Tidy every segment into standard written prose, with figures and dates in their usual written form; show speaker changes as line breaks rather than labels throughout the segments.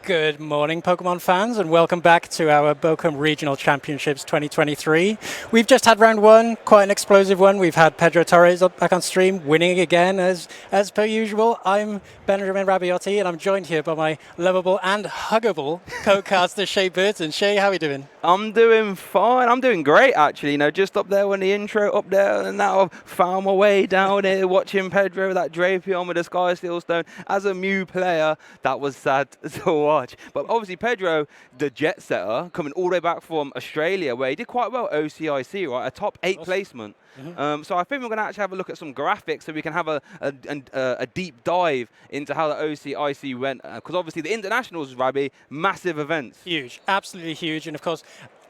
Good morning, Pokemon fans, and welcome back to our Bochum Regional Championships 2023. We've just had round one, quite an explosive one. We've had Pedro Torres back on stream, winning again as per usual. I'm Benjamin Rabioti, and I'm joined here by my lovable and huggable co-caster Shay Burton. Shay, how are you doing?
I'm doing fine. I'm doing great, actually. Just up there when the intro up there, and now I've found my way down here watching Pedro with that Drapion with the Sky Steel Stone. As a Mew player, that was sad to watch. But obviously, Pedro, the jet setter, coming all the way back from Australia, where he did quite well OCIC, right? A top 8 placement. Mm-hmm. So I think we're going to actually have a look at some graphics so we can have a deep dive into how the OCIC went. Because obviously the internationals, Rabbi, massive events.
Huge, absolutely huge. And of course,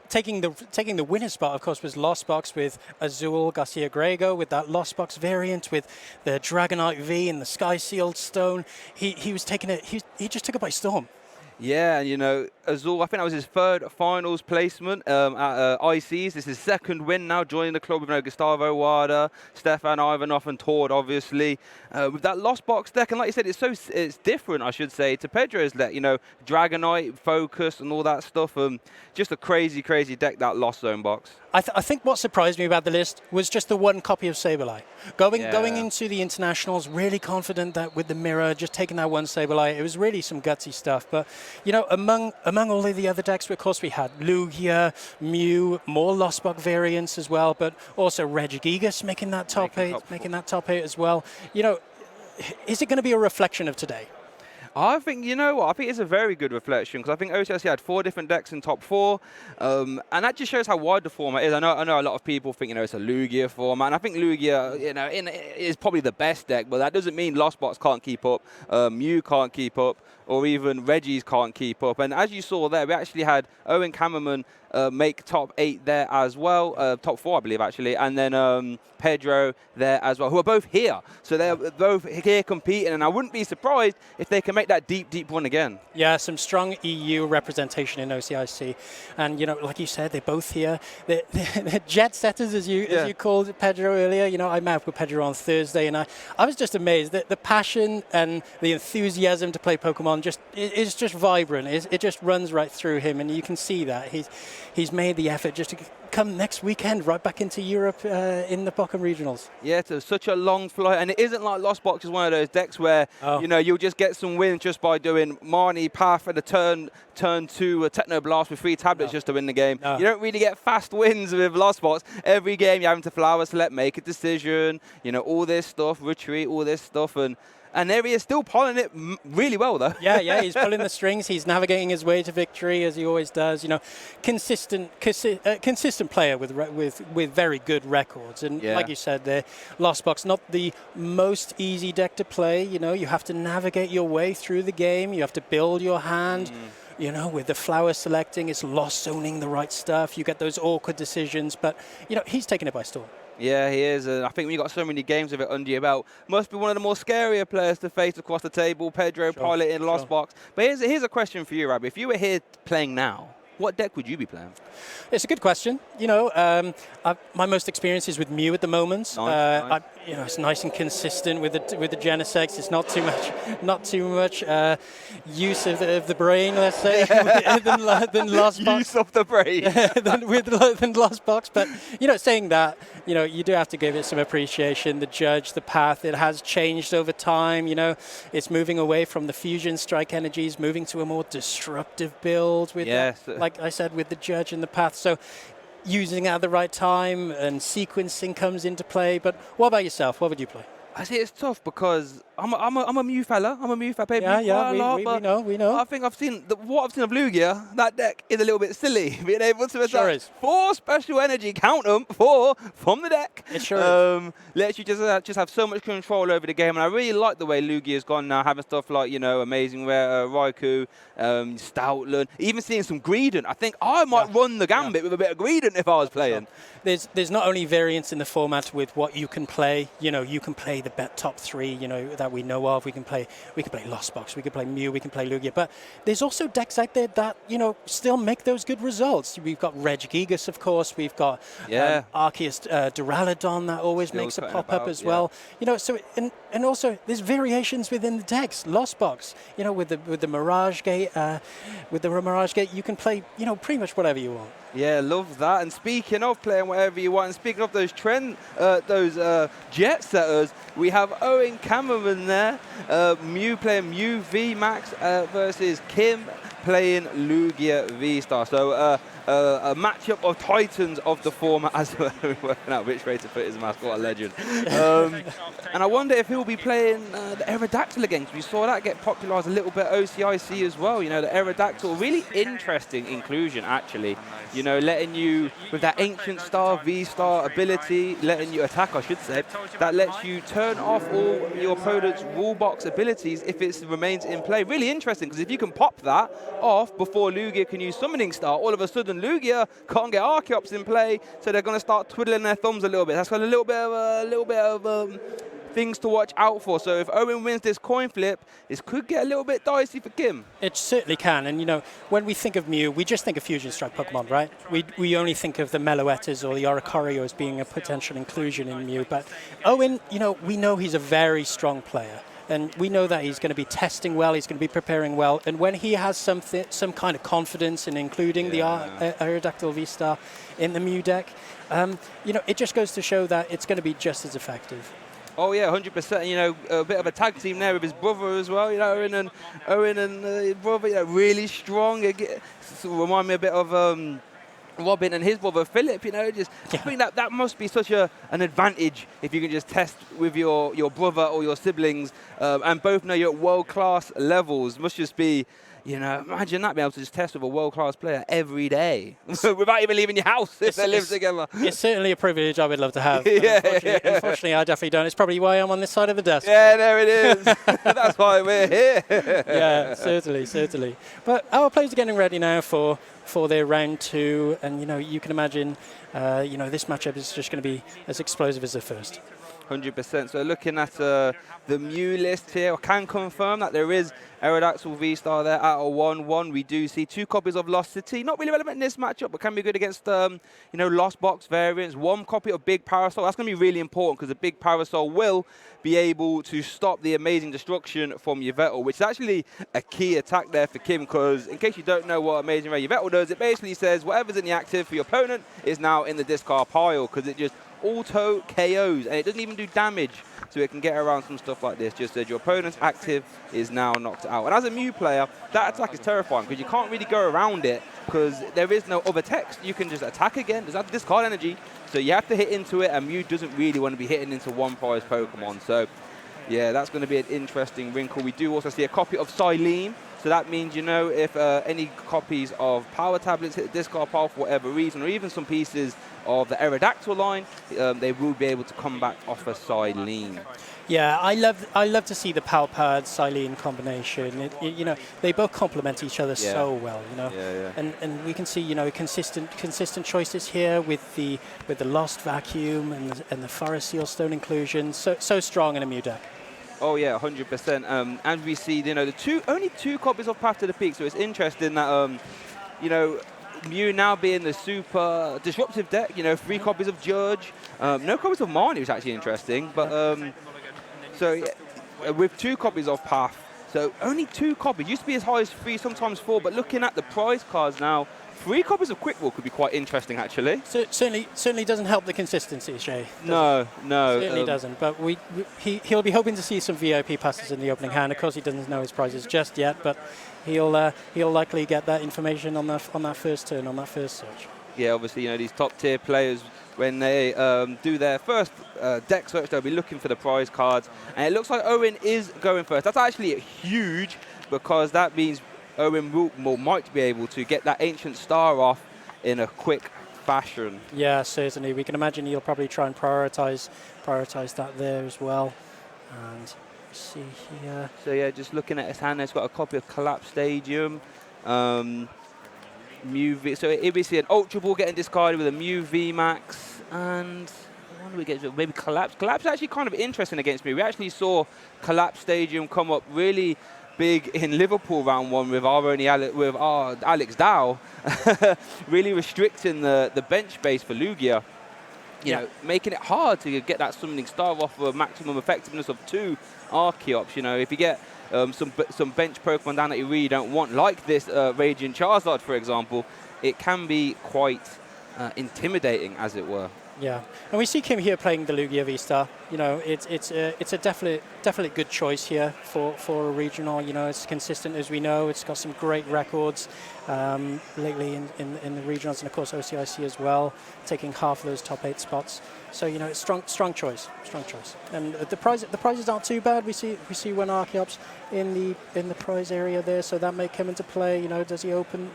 taking the winner spot, of course, was Lost Box with Azul Garcia Grego with that Lost Box variant with the Dragonite V and the Sky Sealed Stone. He was taking it. He just took it by storm.
Yeah, and Azul, I think that was his third finals placement at ICs. This is his second win now, joining the club with Gustavo Wada, Stefan Ivanov, and Tord, obviously. With that Lost Box deck, and like you said, it's different, I should say, to Pedro's deck. Dragonite, Focus, and all that stuff. Just a crazy, crazy deck, that Lost Zone box.
I think what surprised me about the list was just the one copy of Sableye. Going into the internationals, really confident that with the mirror, just taking that one Sableye, it was really some gutsy stuff. But among all of the other decks, of course, we had Lugia, Mew, more Lost Box variants as well, but also Regigigas making that top eight as well. Is it going to be a reflection of today?
I think, I think it's a very good reflection because I think OCIC had 4 different decks in top 4, and that just shows how wide the format is. I know a lot of people think, it's a Lugia format, and I think Lugia, is probably the best deck, but that doesn't mean Lost Box can't keep up, Mew can't keep up, or even Reggie's can't keep up. And as you saw there, we actually had Owen Kammerman make top 8 there as well, top 4 I believe actually, and then Pedro there as well, who are both here. So they're both here competing, and I wouldn't be surprised if they can make that deep one again.
Yeah, some strong EU representation in OCIC, and like you said, they're both here. They're jet setters, as you called Pedro earlier. I met up with Pedro on Thursday, and I was just amazed that the passion and the enthusiasm to play Pokemon is just vibrant. It just runs right through him, and you can see that he's made the effort just to come next weekend right back into Europe in the Bochum Regionals.
Yeah, it's such a long flight, and it isn't like Lost Box is one of those decks where you'll just get some wins just by doing Marnie, Path, and a turn 2 a Techno Blast with 3 tablets just to win the game. No. You don't really get fast wins with Lost Box. Every game you're having to flower select, make a decision, all this stuff, retreat, all this stuff, and there he is, still pulling it really well, though.
Yeah, he's pulling the strings. He's navigating his way to victory, as he always does. Consistent player with very good records. And like you said, there, Lost Box, not the most easy deck to play. You have to navigate your way through the game. You have to build your hand. With the flower selecting, it's lost zoning the right stuff. You get those awkward decisions, but he's taking it by storm.
Yeah, he is. I think when you've got so many games of it under your belt, must be one of the more scarier players to face across the table. Pedro piloting Lost Box. But here's a question for you, Rabbi. If you were here playing now, what deck would you be playing?
It's a good question. My most experience is with Mew at the moment.
Nice.
It's nice and consistent with the Genesects. It's not too much use of the brain, let's say, than Lost Box.
Use of the brain.
than Lost Box. But saying that, you do have to give it some appreciation. The Judge, the path, it has changed over time. It's moving away from the fusion strike energies, moving to a more disruptive build with like I said, with the Judge and the path. So using it at the right time and sequencing comes into play. But what about yourself? What would you play?
I say it's tough because I'm a Mew fella. I'm a Mew fella.
We know.
I think what I've seen of Lugia, that deck is a little bit silly. Being able to
attach
4 special energy, count them, 4 from the deck.
It sure is.
Lets you just have so much control over the game, and I really like the way Lugia's gone now, having stuff like Amazing Rare, Raikou, Stoutland, even seeing some Greedent. I think I might run the gambit with a bit of Greedent if I was playing.
There's not only variance in the format with what you can play. You can play the top 3. That we know of. We can play Lost Box. We can play Mew. We can play Lugia. But there's also decks out there that still make those good results. We've got Regigigas, of course. We've got Arceus Duraludon that always makes a pop up as well. So and also there's variations within the decks. Lost Box, you know, with the Mirage Gate, you can play, you know, pretty much whatever you want.
Yeah, love that. And speaking of playing whatever you want, and speaking of those jet setters, we have Owen Cameron there, Mew playing Mew V Max versus Kim playing Lugia V-Star. So a matchup of titans of the format, as we're working out which way to put his mask. What a legend. And I wonder if he'll be playing the Aerodactyl again, because we saw that get popularized a little bit at OCIC as well. You know, the Aerodactyl, really interesting inclusion, actually. You know, letting you, with that Ancient Star, V-Star ability, letting you attack, I should say, that lets you turn off all your opponent's rule box abilities if it remains in play. Really interesting, because if you can pop that off before Lugia can use Summoning Star, all of a sudden Lugia can't get Archeops in play, so they're going to start twiddling their thumbs a little bit. That's got a little bit of things to watch out for. So if Owen wins this coin flip, this could get a little bit dicey for Kim.
It certainly can. And, you know, when we think of Mew, we just think of Fusion Strike Pokemon, right? We only think of the Meloettas or the Oricorio as being a potential inclusion in Mew. But Owen, you know, we know he's a very strong player. And we know that he's going to be testing well, he's going to be preparing well. And when he has some kind of confidence in including the Aerodactyl V-Star in the Mew deck, you know, it just goes to show that it's going to be just as effective.
Oh yeah, 100%. You know, a bit of a tag team there with his brother as well. You know, Owen and his brother, you know, really strong. Remind me a bit of Robin and his brother Philip. You know, just I think that must be such an advantage if you can just test with your brother or your siblings, and both know you're at world-class levels. Must just be. You know, imagine that, being able to just test with a world-class player every day without even leaving your house if they live together.
It's certainly a privilege I would love to have. Unfortunately, I definitely don't. It's probably why I'm on this side of the desk.
Yeah, there it is. That's why we're here.
Yeah, certainly. But our players are getting ready now for their round 2, and you know, you can imagine, you know, this matchup is just going to be as explosive as the first.
100%. So looking at the Mew list here, I can confirm that there is Aerodactyl V-Star there at a 1-1. We do see 2 copies of Lost City. Not really relevant in this matchup, but can be good against, you know, Lost Box variants. 1 copy of Big Parasol. That's going to be really important, because the Big Parasol will be able to stop the Amazing Destruction from Yveltal, which is actually a key attack there for Kim, because in case you don't know what Amazing Ray Yveltal does, it basically says whatever's in the active for your opponent is now in the discard pile, because it just auto KOs, and it doesn't even do damage, so it can get around some stuff like this. Just says your opponent's active is now knocked out. And as a Mew player, that attack is terrifying, because you can't really go around it, because there is no other text. You can just attack again. There's that discard energy, so you have to hit into it, and Mew doesn't really want to be hitting into one prize Pokemon. So yeah, that's going to be an interesting wrinkle. We do also see a copy of Silene. So that means, you know, if any copies of Power Tablets hit the discard pile for whatever reason, or even some pieces of the Aerodactyl line, they will be able to come back off a Silene.
Yeah, I love to see the Palpad Silene combination. You know, they both complement each other so well. You know, and we can see, you know, consistent choices here with the Lost Vacuum and the Forest Seal Stone inclusion. So strong in a Mew deck.
Oh yeah, 100%. And we see, you know, only 2 copies of Path to the Peak. So it's interesting that, you know, Mew now being the super disruptive deck. You know, 3 copies of Judge, no copies of Marnie, which is actually interesting. But so yeah, with 2 copies of Path, so only 2 copies. Used to be as high as 3, sometimes 4. But looking at the prize cards now, 3 copies of Quick Will could be quite interesting, actually.
So certainly doesn't help the consistency, Shay.
No.
Certainly doesn't. But he'll be hoping to see some VIP passes in the opening hand. Of course, he doesn't know his prizes just yet, but he'll likely get that information on that first turn, on that first search.
Yeah, obviously, you know, these top tier players, when they do their first deck search, they'll be looking for the prize cards, and it looks like Owen is going first. That's actually huge, because that means Owen might be able to get that Ancient Star off in a quick fashion. Yeah,
certainly. We can imagine he'll probably try and prioritize that there as well. And see here.
So yeah, just looking at his hand, it's got a copy of Collapse Stadium. Mew V. So here we see an Ultra Ball getting discarded with a Mew V Max, and what do we get? Maybe Collapse. Collapse is actually kind of interesting against me. We actually saw Collapse Stadium come up really big in Liverpool round 1 with our Alex Dow, really restricting the bench space for Lugia. you know, making it hard to get that summoning star off a maximum effectiveness of 2 Archeops. You know, if you get some bench Pokemon down that you really don't want, like this Radiant Charizard, for example, it can be quite intimidating, as it were.
Yeah, and we see Kim here playing the Lugia V-Star. You know, it's a definitely good choice here for a regional. You know, it's consistent, as we know. It's got some great records lately in the regionals, and of course OCIC as well, taking half of those top 8 spots. So you know, it's strong choice. And the prizes aren't too bad. We see one Archeops in the prize area there, so that may come into play. You know, does he open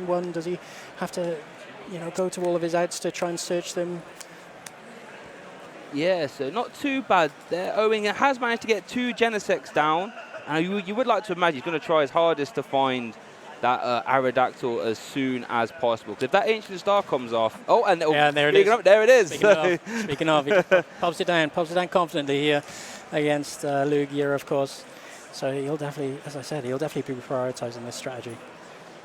one? Does he have to, you know, go to all of his outs to try and search them?
Yeah, so not too bad there. Owen has managed to get 2 Genesects down, and you would like to imagine he's going to try his hardest to find that Aerodactyl as soon as possible. Because if that Ancient Star comes off, and there it is.
Speaking of, he pops it down confidently here against Lugia, of course. So he'll definitely, as I said, be prioritizing this strategy.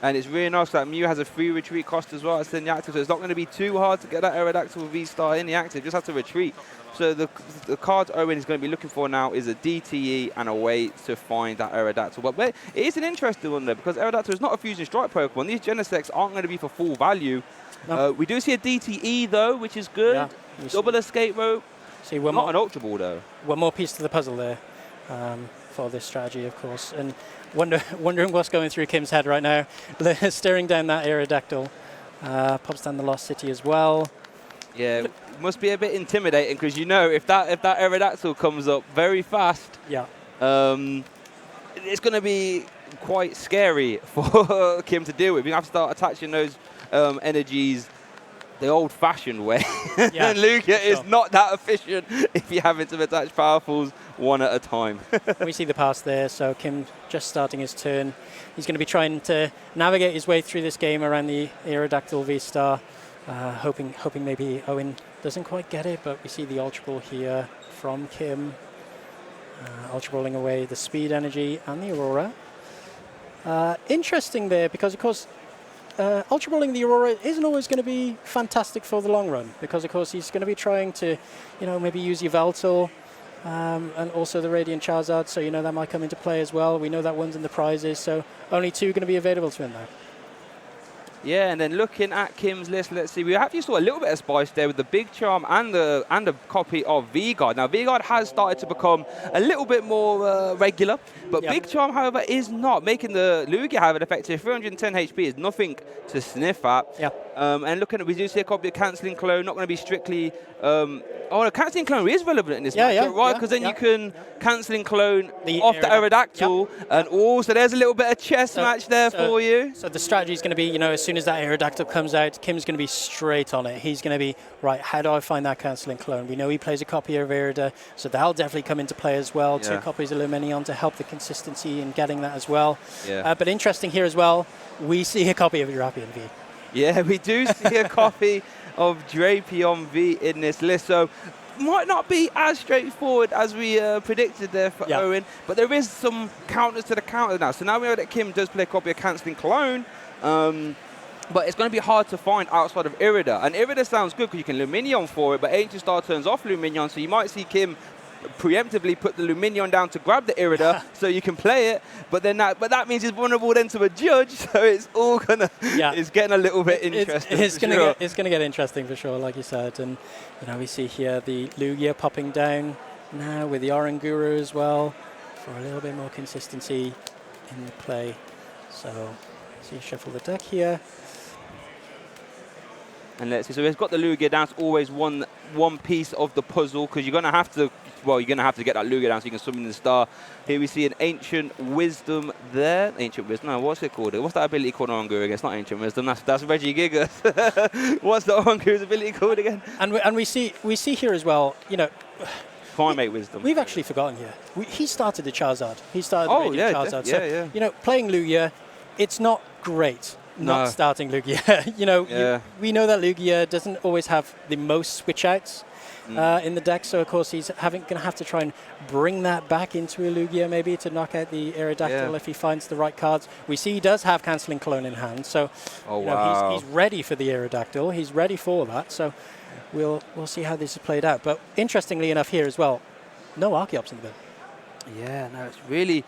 And it's really nice that Mew has a free retreat cost as well as in the active, so it's not going to be too hard to get that Aerodactyl V-Star in the active, just have to retreat. So the card Owen is going to be looking for now is a DTE and a way to find that Aerodactyl. But it is an interesting one though, because Aerodactyl is not a Fusion Strike Pokemon. These Genesects aren't going to be for full value. No. We do see a DTE though, which is good. Yeah, double Escape Rope.
See,
not an Ultra Ball though.
One more piece to the puzzle there for this strategy, of course. And wondering what's going through Kim's head right now, staring down that Aerodactyl. Pops down the Lost City as well.
Yeah, it must be a bit intimidating because you know if that Aerodactyl comes up very fast, it's going to be quite scary for Kim to deal with. You have to start attaching those energies the old-fashioned way. Yeah, and Lugia is not that efficient if you're having to attach powerfuls one at a time.
We see the pass there, so Kim just starting his turn. He's going to be trying to navigate his way through this game around the Aerodactyl V-Star, hoping maybe Owen doesn't quite get it, but we see the Ultra Ball here from Kim. Ultra Balling away the Speed Energy and the Aurora. Interesting there, because of course Ultra Balling the Aurora isn't always going to be fantastic for the long run, because of course he's going to be trying to, you know, maybe use Yveltal and also the Radiant Charizard, so you know that might come into play as well. We know that one's in the prizes, so only 2 going to be available to him now.
Yeah, and then looking at Kim's list, let's see, we actually saw a little bit of spice there with the Big Charm and a copy of V-Guard. Now, V-Guard has started to become a little bit more regular, but Big Charm, however, is not, making the Lugia have an effective 310 HP is nothing to sniff at. And looking at, we do see a copy of Cancelling Clone, not going to be strictly... the Cancelling Clone is relevant in this matchup, right? Because then you can Cancelling Clone off the Aerodactyl, and also there's a little bit of chess match there for you.
So the strategy is going to be, you know, as soon as that Aerodactyl comes out, Kim's going to be straight on it. He's going to be, right, how do I find that Cancelling Clone? We know he plays a copy of Aeroda, so that'll definitely come into play as well. 2 copies of Luminion to help the consistency in getting that as well. But interesting here as well, we see a copy of Drapion V.
Yeah, we do see a copy of Drapion V in this list, so might not be as straightforward as we predicted there for Owen, but there is some counters to the counter now. So now we know that Kim does play a copy of Cancelling Clone, but it's going to be hard to find outside of Irida. And Irida sounds good because you can Luminion for it, but Ancient Star turns off Luminion, so you might see Kim preemptively put the Luminion down to grab the Irida so you can play it, but that means he's vulnerable then to a judge, so it's all gonna it's getting a little bit interesting.
It's gonna get interesting for sure, like you said. And you know, we see here the Lugia popping down now with the Oranguru as well for a little bit more consistency in the play. So see, shuffle the deck here.
And let's see, so we've got the Lugia down. It's always one piece of the puzzle, because you're going to have to, get that Lugia down so you can summon the star. Here we see an Ancient Wisdom there. Ancient Wisdom, no, what's it called? What's that ability called on Oranguru again? It's not Ancient Wisdom, that's Reggie Gigas. What's the Oranguru's ability called again?
And we see here as well, you know,
Primate Wisdom.
We've actually forgotten here. He started the Charizard. He started the Radiant Charizard. So, you know, playing Lugia, it's not great. Not starting Lugia. You know, we know that Lugia doesn't always have the most switch outs in the deck, so of course he's going to have to try and bring that back into a Lugia maybe to knock out the Aerodactyl if he finds the right cards. We see he does have Cancelling Clone in hand, so you know, he's ready for the Aerodactyl. He's ready for that. So we'll see how this is played out. But interestingly enough here as well, no Archeops in the bin.
Yeah, no, it's really...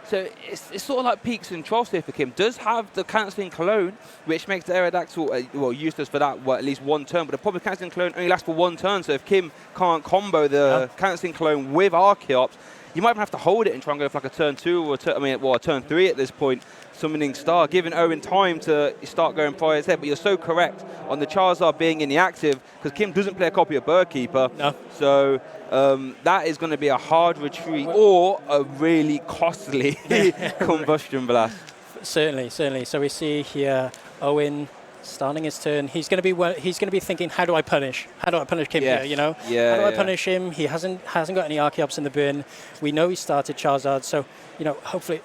So it's sort of like peaks and troughs here for Kim. Does have the cancelling clone, which makes the Aerodactyl useless for that, at least one turn. But the problem with cancelling clone only lasts for one turn. So if Kim can't combo the cancelling clone with Archeops, you might even have to hold it and try and go for like a turn 2 or a turn 3 at this point. Summoning Star, giving Owen time to start going prior ahead. But you're so correct on the Charizard being in the active, because Kim doesn't play a copy of Birdkeeper.
No.
So that is going to be a hard retreat or a really costly combustion blast.
Certainly. So we see here Owen starting his turn. He's going to be thinking, how do I punish? How do I punish Kim here? You know, how do I punish him? He hasn't got any Archeops in the bin. We know he started Charizard, so hopefully,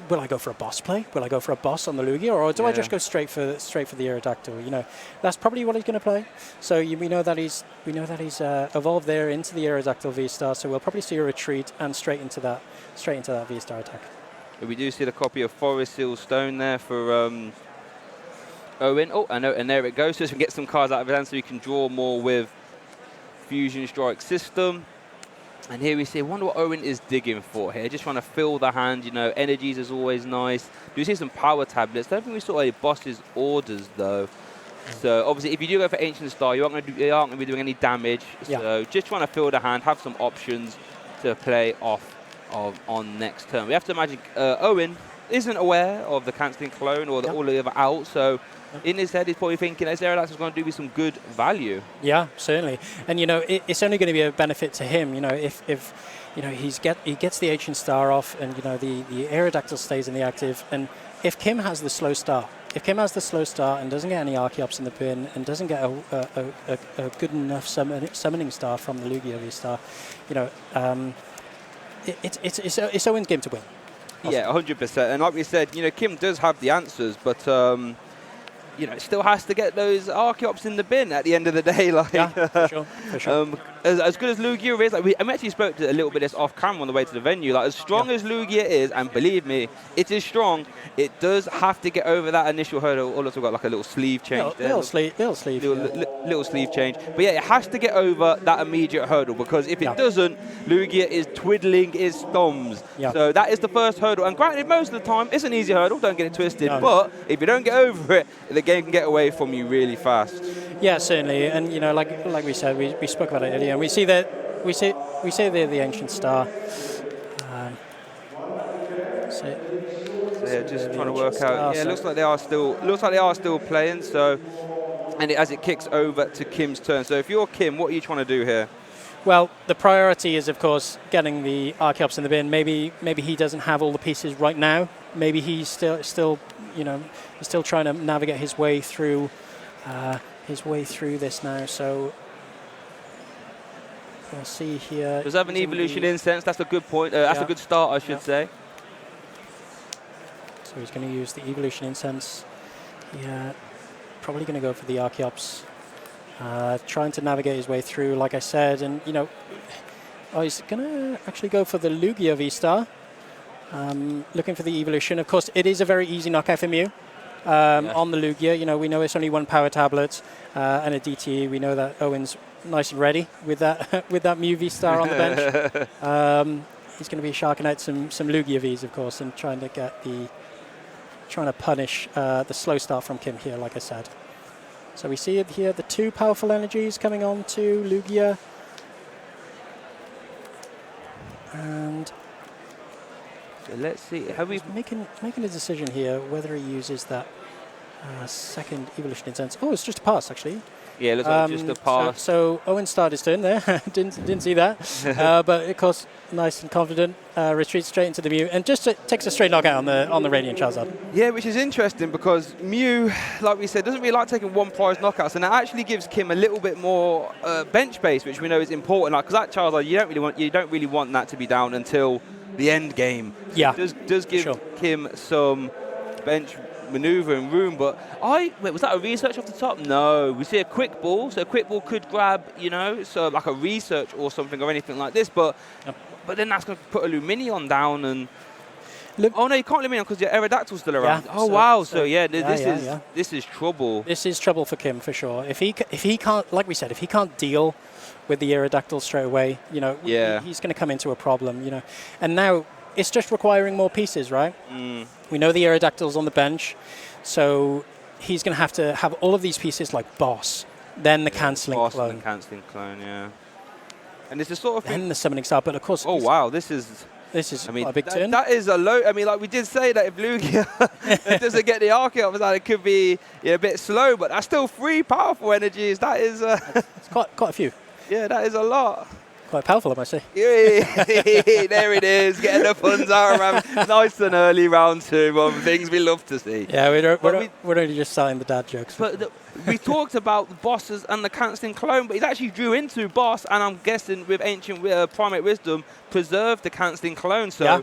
will I go for a boss play? Will I go for a boss on the Lugia, or do I just go straight for the Aerodactyl? That's probably what he's going to play. So we know that he's evolved there into the Aerodactyl V-Star. So we'll probably see a retreat and straight into that V-Star attack.
We do see the copy of Forest Seal Stone there for Owen. Oh, I know, and there it goes. So we can get some cards out of his hand so we can draw more with Fusion Strike System. And here we see, I wonder what Owen is digging for here. Just trying to fill the hand, energies is always nice. Do you see some power tablets? I don't think we saw any boss's orders though. So obviously if you do go for Ancient Star, you aren't going to be doing any damage.
Yeah.
So just trying to fill the hand, have some options to play off of on next turn. We have to imagine Owen isn't aware of the cancelling clone or all the other out, so in his head he's probably thinking Aerodactyl is going to do me some good value.
Yeah, certainly. And it's only going to be a benefit to him, if he gets the Ancient Star off, and the Aerodactyl stays in the active, and if Kim has the slow start, and doesn't get any Archeops in the bin and doesn't get a good enough summoning star from the Lugia V-Star, it's Owen's game to win.
Yeah, 100%. And like we said, Kim does have the answers, but it still has to get those Archeops in the bin at the end of the day.
Yeah, for sure.
As good as Lugia is, I actually spoke to a little bit of this off camera on the way to the venue. As strong as Lugia is, and believe me, it is strong, it does have to get over that initial hurdle. Also got like a little sleeve change there.
Little sleeve
change. But yeah, it has to get over that immediate hurdle, because if it doesn't, Lugia is twiddling his thumbs.
Yeah.
So that is the first hurdle. And granted, most of the time, it's an easy hurdle, don't get it twisted. No. But if you don't get over it, the game can get away from you really fast.
Yeah, certainly. And like we said, we spoke about it earlier, and we see there the Ancient Star.
So yeah, just trying to work out. Yeah, it looks like they are still playing. So, and as it kicks over to Kim's turn. So if you're Kim, what are you trying to do here?
Well, the priority is, of course, getting the Archeops in the bin. Maybe he doesn't have all the pieces right now. Maybe he's still trying to navigate his way through this now. So we'll see here.
Does have an Evolution Incense? That's a good point. That's a good start, I should say.
So he's going to use the Evolution Incense. Yeah, probably going to go for the Archeops. Trying to navigate his way through, like I said, and he's going to actually go for the Lugia V-Star. Looking for the Evolution. Of course, it is a very easy knockout for Mew on the Lugia. We know it's only one power tablet and a DTE. We know that Owen's nice and ready with that Mew V-Star on the bench. He's going to be sharking out some Lugia Vs, of course, and trying to punish the slow start from Kim here, like I said. So we see it here, the two powerful energies coming on to Lugia. And
so let's see.
Making a decision here whether he uses that second Evolution Incense. Oh, it's just a pass, actually.
Yeah, it looks like just a pass.
So Owen started his turn there. didn't see that. But of course, nice and confident. Retreats straight into the Mew and just takes a straight knockout on the Radiant Charizard.
Yeah, which is interesting because Mew, like we said, doesn't really like taking one prize knockouts, and that actually gives Kim a little bit more bench space, which we know is important. Because that Charizard, you don't really want that to be down until the end game.
Yeah,
it does give Kim some bench maneuvering room. But wait, was that a research off the top? No, we see a quick ball, so a quick ball could grab, so like a research or something or anything like this. But then that's going to put a Luminion down, and Oh no, you can't limit him because your Aerodactyl's still around.
Yeah,
oh wow, so yeah, this is trouble.
This is trouble for Kim for sure. If he can't, like we said, if he can't deal with the Aerodactyl straight away, you know, he's going to come into a problem, you know. And now it's just requiring more pieces, right? We know the Aerodactyl's on the bench, so he's going to have all of these pieces like Boss, then the cancelling clone.
And the cancelling clone, yeah. And it's the sort of thing.
Then the summoning star, but of course.
Oh wow, this is
I mean, a big turn.
That is a low. I mean, like we did say that if Lugia doesn't get the Archeops out, it could be a bit slow, but that's still 3 powerful energies. That is.
It's quite a few.
Yeah, that is a lot.
Quite powerful, I must say.
There it is, getting the funds out around. Nice and early round 2 of things we love to see.
Yeah, we're only just selling the dad jokes.
But we talked about the bosses and the cancelling clone, but he actually drew into boss, and I'm guessing with ancient primate wisdom, preserved the cancelling clone. So. Yeah.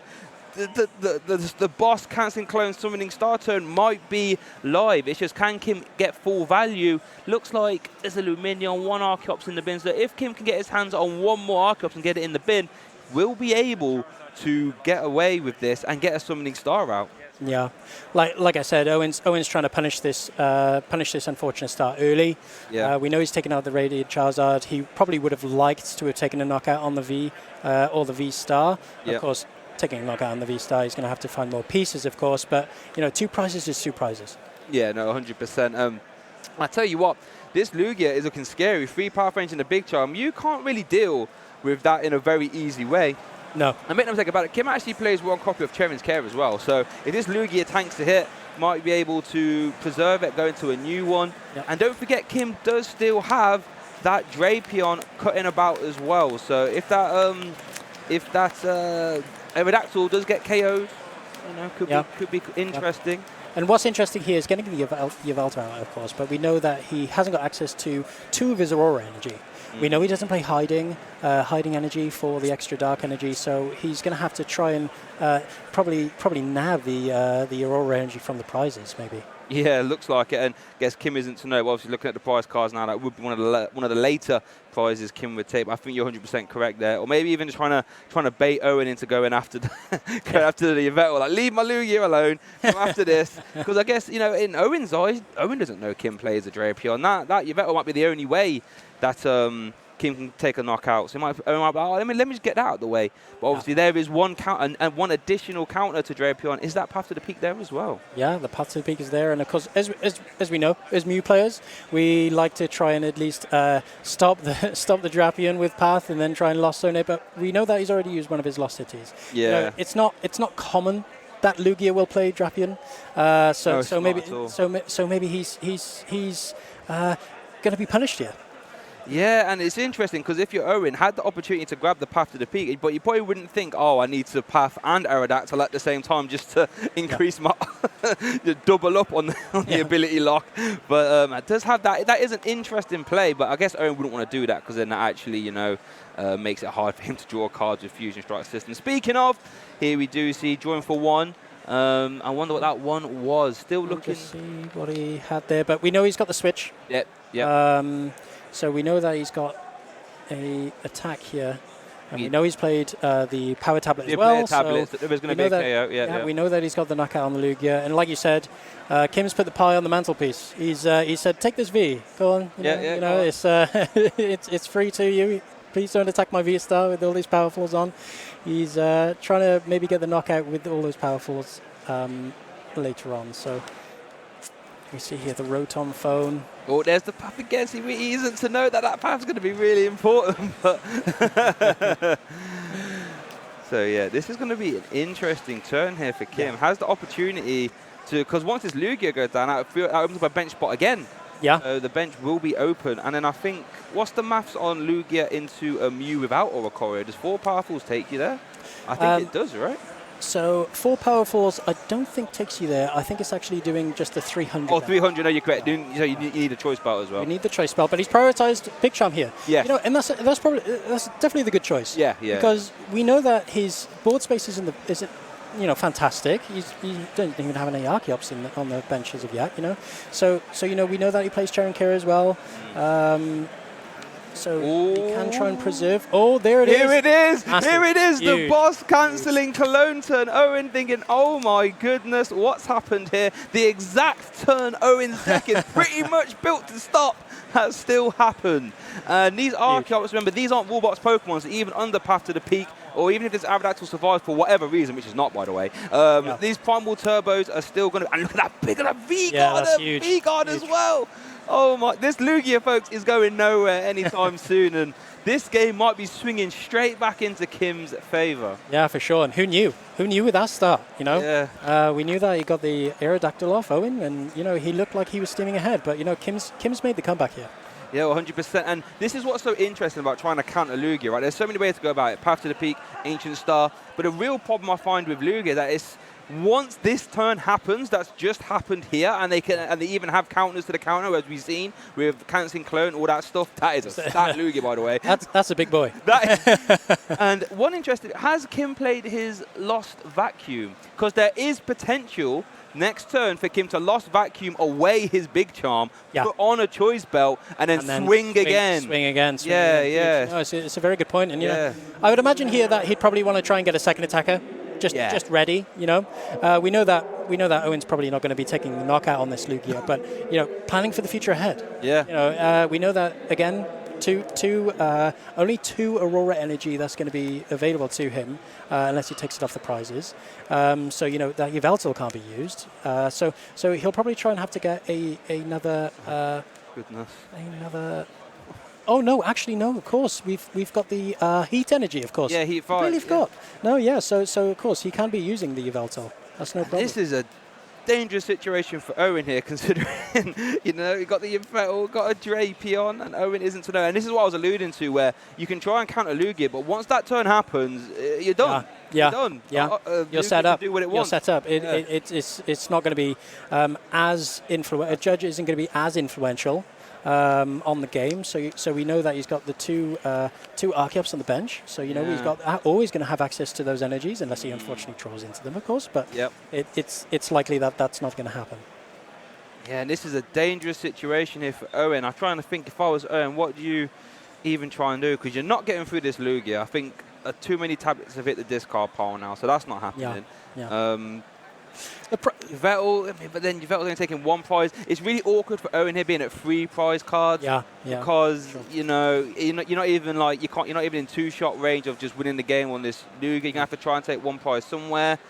The boss cancelling clone summoning star turn might be live. It's just, can Kim get full value? Looks like there's a Luminion, 1 Archeops in the bin. So if Kim can get his hands on 1 more Archeops and get it in the bin, we'll be able to get away with this and get a summoning star out.
Yeah, like I said, Owen's trying to punish this unfortunate start early.
Yeah.
We know he's taken out the Radiant Charizard. He probably would have liked to have taken a knockout on the V or the V star.
Yep.
Of course, taking a knockout on the V star, he's going to have to find more pieces, of course. But you know, 2 prizes is 2 prizes.
Yeah, no, 100%. I tell you what, this Lugia is looking scary. 3 power range and a big charm. You can't really deal with that in a very easy way.
No.
And make no mistake about it, Kim actually plays 1 copy of Cheren's Care as well. So if this Lugia tanks to hit, might be able to preserve it, go into a new one. Yep. And don't forget, Kim does still have that Drapion cutting about as well. So if that Aerodactyl does get KO'd, you know, could be interesting.
Yep. And what's interesting here is getting the Yveltal out, of course, but we know that he hasn't got access to 2 of his Aurora energy. We know he doesn't play hiding energy for the extra dark energy, so he's going to have to try and probably nab the Aurora energy from the prizes, maybe.
Yeah, looks like it, and I guess Kim isn't to know. But obviously, looking at the prize cards now, that would be one of the later prizes Kim would take. I think you're 100% correct there, or maybe even just trying to bait Owen into going after after the event, or like leave my Lugia alone, go after this. Because I guess, you know, in Owen's eyes, Owen doesn't know Kim plays a Drapion. That Yveltal might be the only way that Kim can take a knockout. So Owen might be, oh, let me just get that out of the way. But obviously there is one count and one additional counter to Drapion. Is that Path to the Peak there as well? Yeah,
the Path to the Peak is there. And of course, as we know, as Mew players, we like to try and at least stop the Drapion with Path and then try and Lost Zone it. But we know that he's already used one of his Lost Cities.
Yeah.
You know, it's not common that Lugia will play Drapion. So maybe he's going to be punished here.
Yeah, and it's interesting because if you're Owen, had the opportunity to grab the Path to the Peak, but you probably wouldn't think, oh, I need to Path and Aerodactyl at the same time just to increase my double up on the ability lock. But it does have that. That is an interesting play, but I guess Owen wouldn't want to do that because then that actually, you know, makes it hard for him to draw cards with Fusion Strike System. Speaking of, here we do see drawing for 1. I wonder what that one was. Still looking.
Let's see what he had there, but we know he's got the switch.
Yep.
So we know that he's got a attack here, and we know he's played the power tablet as well.
So there was going to be a KO. Yeah,
we know that he's got the knockout on the Lugia, and like you said, Kim's put the pie on the mantelpiece. He said, "Take this V, go on." You know, it's free to you. Please don't attack my V star with all these powerfuls on. He's trying to maybe get the knockout with all those powerfuls later on. So. We see here the Rotom phone.
Oh, there's the Path again. See, he isn't to know that Path's going to be really important. But so, yeah, this is going to be an interesting turn here for Kim. Has the opportunity to, because once this Lugia goes down, that opens up a bench spot again.
Yeah.
So the bench will be open. And then I think, what's the maths on Lugia into a Mew without Oricorio? Does 4 powerfuls take you there? I think it does, right?
So 4 powerfuls, I don't think takes you there. I think it's actually doing just the 300.
Oh, 300, no, you're correct. So you need a choice belt as well.
You need the choice belt, but he's prioritized Big Charm here.
Yeah.
You know, and that's definitely the good choice.
Yeah.
Because we know that his board space isn't fantastic. He doesn't even have any Archeops on the bench as of yet. You know, so we know that he plays Cheren's Care as well. So
Ooh.
he can try and preserve. Oh, there it is.
Here it is.
Massive.
Here it is.
Huge.
The boss cancelling cologne turn. Owen thinking, oh my goodness, what's happened here? The exact turn Owen's deck is pretty much built to stop has still happened. And these Archeops, remember, these aren't Wallbox Pokemons, even under Path to the Peak, or even if this Aerodactyl survives for whatever reason, which is not, by the way, these Primal Turbos are still going to... And look at that big V-Guard, V-Guard as well. Oh my, this Lugia, folks, is going nowhere anytime soon, and this game might be swinging straight back into Kim's favour.
Yeah, for sure. And who knew? Who knew with that start, you know?
Yeah.
We knew that he got the Aerodactyl off Owen, and, you know, he looked like he was steaming ahead. But, you know, Kim's made the comeback here.
Yeah, 100%. And this is what's so interesting about trying to counter Lugia, right? There's so many ways to go about it. Path to the Peak, Ancient Star. But the real problem I find with Lugia that is once this turn happens, that's just happened here, and they even have counters to the counter, as we've seen with cancelling clone, all that stuff. That is a stat Lugia, by the way.
That's a big boy.
And one interesting, has Kim played his Lost Vacuum? Because there is potential next turn for Kim to Lost Vacuum away his Big Charm, put on a Choice Belt, and then swing again.
Swing again.
Yeah.
No, it's a very good point. And, you know, I would imagine here that he'd probably want to try and get a second attacker. Just ready, you know. We know that Owen's probably not going to be taking the knockout on this Lugia, but you know, planning for the future ahead.
Yeah.
You know, we know that again. Only 2 Aurora Energy that's going to be available to him unless he takes it off the prizes. So you know that Yveltal can't be used. So he'll probably try and have to get another. Another. Oh no! Actually, no. Of course, we've got the heat energy. Of course.
Yeah, heat 5.
Really forgot. No, yeah. So of course he can be using the Yveltal. That's no problem.
This is a dangerous situation for Owen here, considering you know you got the Yveltal, got a Drapion, and Owen isn't to know. And this is what I was alluding to, where you can try and counter Lugia, but once that turn happens, you're done.
Yeah.
You're done.
Yeah. You're set up. Do what it wants. You're set up. It's not going to be as influential. A judge isn't going to be as influential on the game, so we know that he's got the two Archeops on the bench, so you know he's got always going to have access to those energies unless he unfortunately draws into them, of course, but it's likely that that's not going to happen.
Yeah, and this is a dangerous situation here for Owen. I'm trying to think, if I was Owen, what do you even try and do, because you're not getting through this Lugia. I think too many tablets have hit the discard pile now, so that's not happening. Vettel, but then Vettel's only taking 1 prize. It's really awkward for Owen here being at 3 prize cards. Because you know you're not even in 2-shot range of just winning the game on this Lugia. You're gonna have to try and take 1 prize somewhere.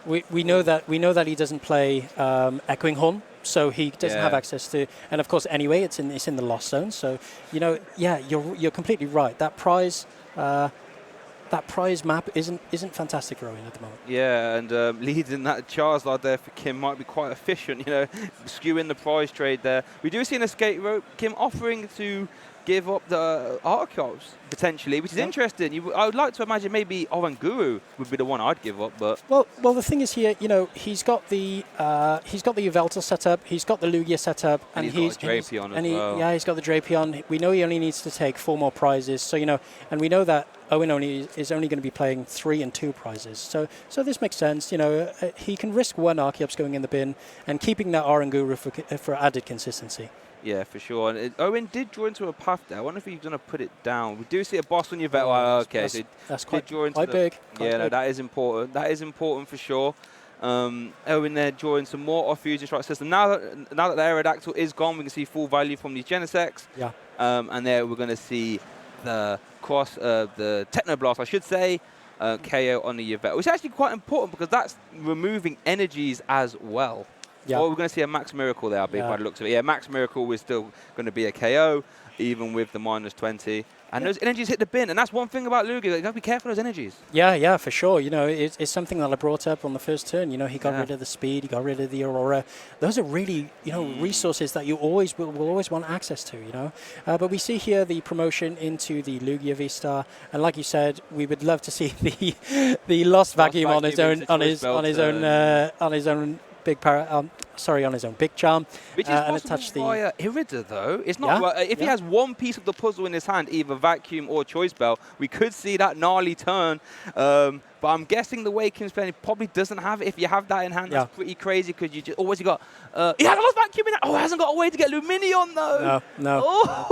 We know that he doesn't play Echoing Horn, so he doesn't have access to. And of course, anyway, it's in the Lost Zone. So you know, you're completely right. That prize. That prize map isn't fantastic for Owen at the moment. Yeah, and
leading that Charizard there for Kim might be quite efficient, you know, skewing the prize trade there. We do see an escape rope, Kim offering to give up the Archeops potentially, which is interesting. I would like to imagine maybe Oranguru would be the one I'd give up, but
well, the thing is here, you know, he's got the Yveltal set up, he's got the Lugia set up,
and he's got the Drapion as well.
Yeah, he's got the Drapion. We know he only needs to take 4 more prizes, so you know, and we know that Owen is only going to be playing 3 and 2 prizes. So this makes sense. You know, he can risk 1 Archeops going in the bin and keeping that Oranguru for added consistency.
Yeah, for sure. And Owen did draw into a path there. I wonder if he's going to put it down. We do see a boss on your Vettel. Okay, so
that's quite
big.
Quite big.
No, that is important. That is important for sure. Owen there drawing some more off Fusion Strike System. Now that the Aerodactyl is gone, we can see full value from the Genesects.
Yeah.
And there we're going to see the the Technoblast, I should say, KO on the Yveltal, which is actually quite important because that's removing energies as well. Yeah. Or we're going to see a Max Miracle there, I believe, by the looks of it. Yeah, Max Miracle is still going to be a KO, even with the -20. And those energies hit the bin, and that's one thing about Lugia. You got to be careful of those energies.
Yeah, for sure. You know, it's something that I brought up on the first turn. You know, he got rid of the speed, he got rid of the Aurora. Those are really, you know, resources that you always will always want access to. You know, but we see here the promotion into the Lugia V-Star, and like you said, we would love to see the Lost Vacuum on his own big on his own Big Charm.
Which is possible via Irida, though. It's not if he has one piece of the puzzle in his hand, either Vacuum or Choice Belt, we could see that gnarly turn. But I'm guessing the way Kim's playing, he probably doesn't have it. If you have that in hand, that's pretty crazy because you just always got. He has a Lost Vacuum in it. Oh, he hasn't got a way to get Luminion though.
No.
Oh.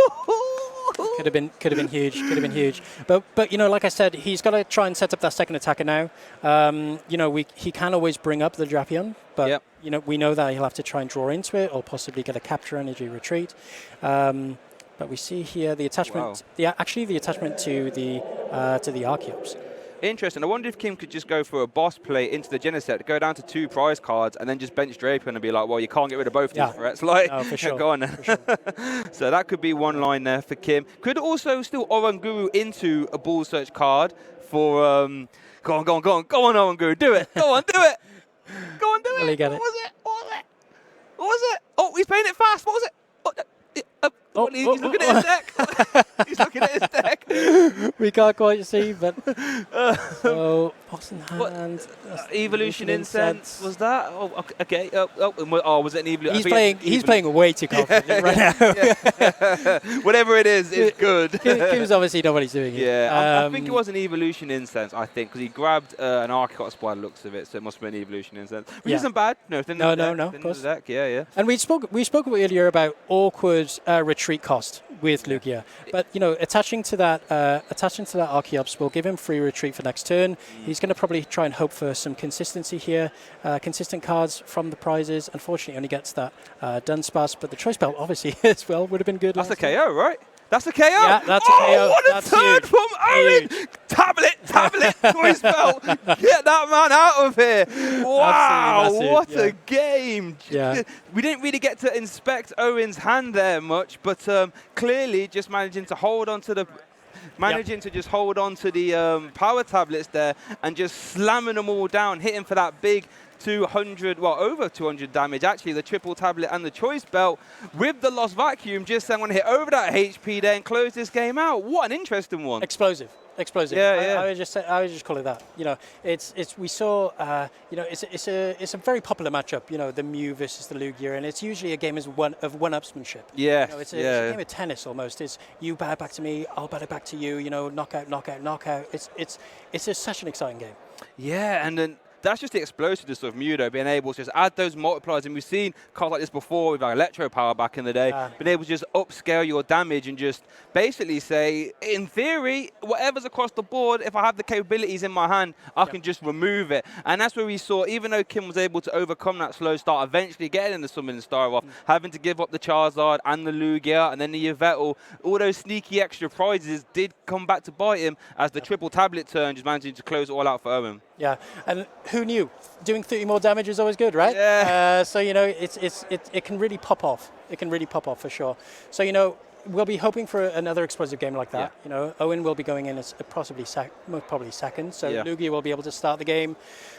Could have been huge. Could have been huge. But you know, like I said, he's got to try and set up that second attacker now. You know, he can always bring up the Drapion, but you know, we know that he'll have to try and draw into it, or possibly get a capture energy retreat. But we see here the attachment. Actually, the attachment to the Archeops.
Interesting. I wonder if Kim could just go for a boss play into the Genesect, go down to 2 prize cards, and then just bench Drapion and be like, well, you can't get rid of both these threats. Like,
no, for sure.
Go on then.
Sure.
So that could be one line there for Kim. Could also still Oranguru into a ball search card for... Go on, Oranguru, do it. Go on, do it. Go on, do it.
Will he get
What was it? Oh, he's playing it fast. What was it? He's looking at his deck. He's looking at his deck.
We can't quite see, but so boss in hand.
Evolution Incense was that? Oh, okay. Was it an evolution?
He's playing way too confident right now.
Whatever it is, it's good.
Kim's obviously know what he's doing.
Yeah, I think it was an Evolution Incense. I think because he grabbed an Archeops by the looks of it, so it must have been an Evolution Incense, which isn't bad. No,
of course.
Deck. Yeah.
And we spoke earlier about awkward retreat cost with Lugia, but you know, attaching to that Archeops will give him free retreat for next turn. He's going to probably try and hope for some consistency here, consistent cards from the prizes. Unfortunately, only gets that Dunsparce, but the Choice Belt obviously as well would have been good.
That's a KO, right? That's a KO.
Yeah, that's a KO.
What a turn from Owen! Tablet, Choice Belt. Get that man out of here. Wow, what a game.
Yeah.
We didn't really get to inspect Owen's hand there much, but clearly just managing to hold on to the power tablets there and just slamming them all down, hitting for that big 200, well, over 200 damage, actually, the triple tablet and the Choice Belt with the Lost Vacuum, just saying, I'm going to hit over that HP there and close this game out. What an interesting one.
Explosive.
Yeah.
I would just call it that. You know, we saw, you know, it's a very popular matchup. You know, the Mew versus the Lugia, and it's usually a game of one-upsmanship.
Yeah.
You know, it's a game of tennis almost. It's you bat it back to me, I'll bat it back to you. You know, knockout. It's just such an exciting game.
Yeah, and then that's just the explosiveness of Mew, though, being able to just add those multipliers. And we've seen cards like this before with like Electro Power back in the day, being able to just upscale your damage and just basically say, in theory, whatever's across the board, if I have the capabilities in my hand, I can just remove it. And that's where we saw, even though Kim was able to overcome that slow start, eventually getting in the Summoning Star off, having to give up the Charizard and the Lugia and then the Yveltal, all those sneaky extra prizes did come back to bite him as the triple tablet turn, just managing to close it all out for Owen.
Yeah, and who knew? Doing 30 more damage is always good, right?
Yeah.
So, you know, it can really pop off. It can really pop off for sure. So, you know, we'll be hoping for another explosive game like that. You know, Owen will be going in as probably second. So Lugia will be able to start the game,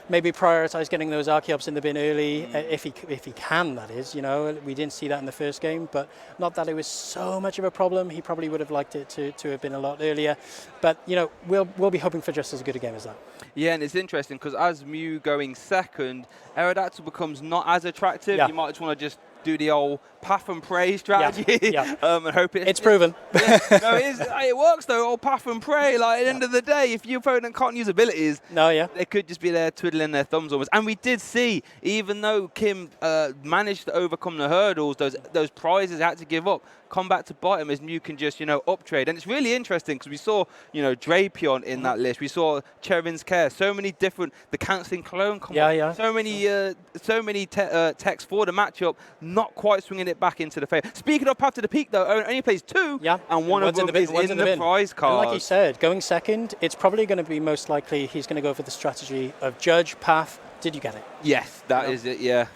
maybe prioritize getting those Archeops in the bin early, if he can, that is. You know, we didn't see that in the first game, but not that it was so much of a problem. He probably would have liked it to have been a lot earlier. But, you know, we'll be hoping for just as good a game as that.
Yeah, and it's interesting because as Mew going second, Aerodactyl becomes not as attractive. You might just want to just do the old path and pray strategy and hope it's
proven.
No, it works though. Old path and pray. Like at the end of the day, if your opponent can't use abilities, they could just be there twiddling their thumbs almost. And we did see, even though Kim managed to overcome the hurdles, those prizes he had to give up, come back to bite him as Mew can just, you know, uptrade. And it's really interesting because we saw, you know, Drapion in that list. We saw Cherin's Care. So many different, the Canceling Clone. So many techs for the matchup, not quite swinging it back into the face. Speaking of Path to the Peak, though, Owen only plays 2, and one of them is in the prize card.
And like you said, going second, it's probably going to be most likely he's going to go for the strategy of Judge, Path. Did you get it?
Yes, that is it, yeah.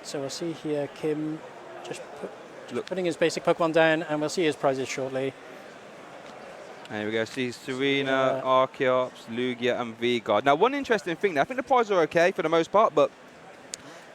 So we'll see here, Kim just putting his basic Pokemon down, and we'll see his prizes shortly.
There we go. See Serena, Archeops, Lugia, and V-Guard. Now, one interesting thing, I think the prizes are okay for the most part, but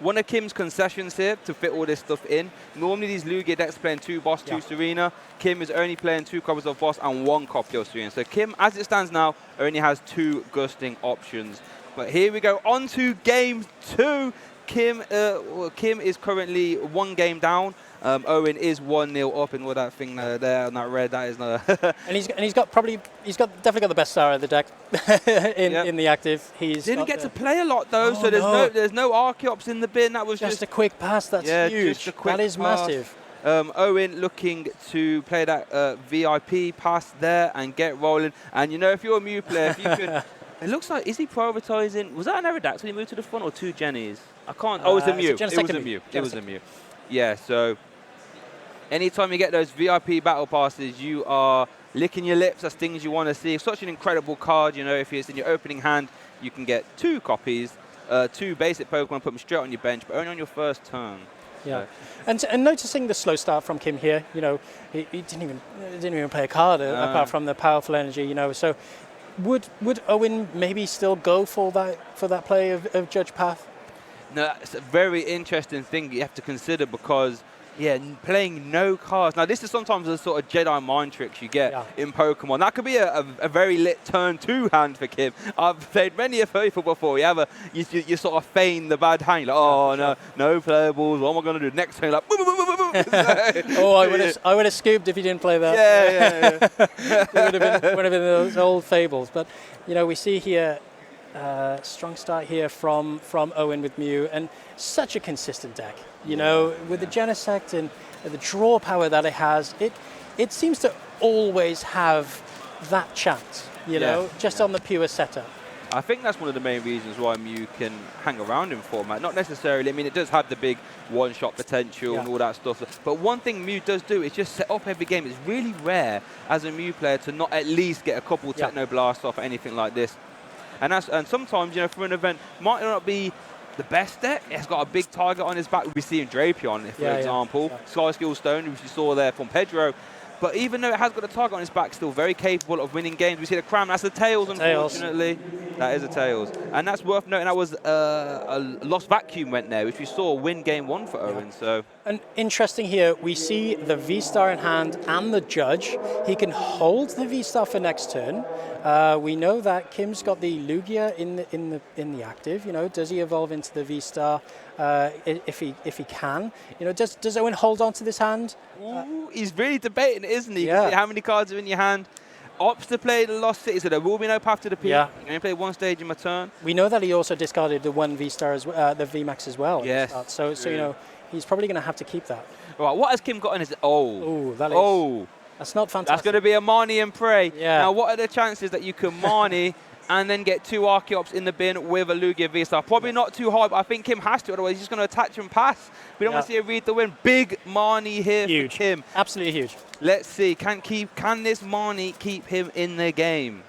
one of Kim's concessions here to fit all this stuff in. Normally, these Lugia decks playing 2 Boss, 2 Serena. Kim is only playing 2 copies of Boss and 1 copy of Serena. So Kim, as it stands now, only has 2 Gusting options. But here we go, on to game 2. Kim is currently 1 game down. Owen is 1-0 up in all that thing there on that red. That is not.
and he's definitely got the best star of the deck in the active.
Didn't get to play a lot though, so there's no Archeops in the bin. That was just
a quick pass. That's huge.
Just a quick
that is
pass.
massive.
Owen looking to play that VIP pass there and get rolling. And you know, if you're a Mew player, if you could, it looks like, is he prioritising? Was that an Aerodax when he moved to the front, or 2 Jennies? I can't. Oh, it was a Mew. It was a Mew. It was a Mew. Yeah. So anytime you get those VIP battle passes, you are licking your lips. That's things you want to see. Such an incredible card. You know, if it's in your opening hand, you can get 2 copies, 2 basic Pokemon, put them straight on your bench, but only on your first turn.
Yeah, and noticing the slow start from Kim here, you know, he didn't even play a card apart from the powerful energy, you know. So, would Owen maybe still go for that play of Judge Path?
No, it's a very interesting thing you have to consider because, yeah, playing no cards. Now, this is sometimes the sort of Jedi mind tricks you get in Pokemon. That could be a very lit turn 2 hand for Kim. I've played many of people before. You sort of feign the bad hand. You're like, oh, no playables. What am I going to do? Next turn, like,
oh, I would have scooped if you didn't play that.
Yeah.
It would have been those old fables. But, you know, we see here, strong start here from Owen with Mew, and such a consistent deck. You know, with the Genesect and the draw power that it has, it seems to always have that chance, you know, just on the pure setup.
I think that's one of the main reasons why Mew can hang around in format. Not necessarily, I mean, it does have the big one-shot potential and all that stuff. But one thing Mew does do is just set up every game. It's really rare as a Mew player to not at least get a couple Techno Blasts off or anything like this. And sometimes, you know, for an event, might not be the best deck. It's got a big target on his back. We see in Drapion, for example. Sky Skill Stone, which you saw there from Pedro. But even though it has got a target on his back, still very capable of winning games. We see the Cram. That's the Tails, unfortunately. That is a Tails. And that's worth noting. That was a Lost Vacuum went there, which we saw win game 1 for Owen. So.
And interesting here, we see the V-Star in hand and the Judge. He can hold the V-Star for next turn. We know that Kim's got the Lugia in the active. You know, does he evolve into the V-Star if he can? You know, does Owen hold on to this hand?
Ooh, he's really debating, isn't he?
Yeah.
You see how many cards are in your hand. Opts to play the Lost City, so there will be no path to the peak.
Yeah.
You can only play 1 stage in my turn.
We know that he also discarded the 1 V-Star, the VMAX as well.
Yes.
So you know, he's probably going to have to keep that.
Right, what has Kim got in his...
That's not fantastic.
That's going to be a Marnie and Prey.
Yeah.
Now, what are the chances that you can Marnie and then get 2 Archeops in the bin with a Lugia V-Star? Probably not too high, but I think Kim has to, otherwise he's just going to attach and pass. We don't want to see a read the win. Big Marnie here for Kim.
Absolutely huge.
Let's see, can this Marnie keep him in the game?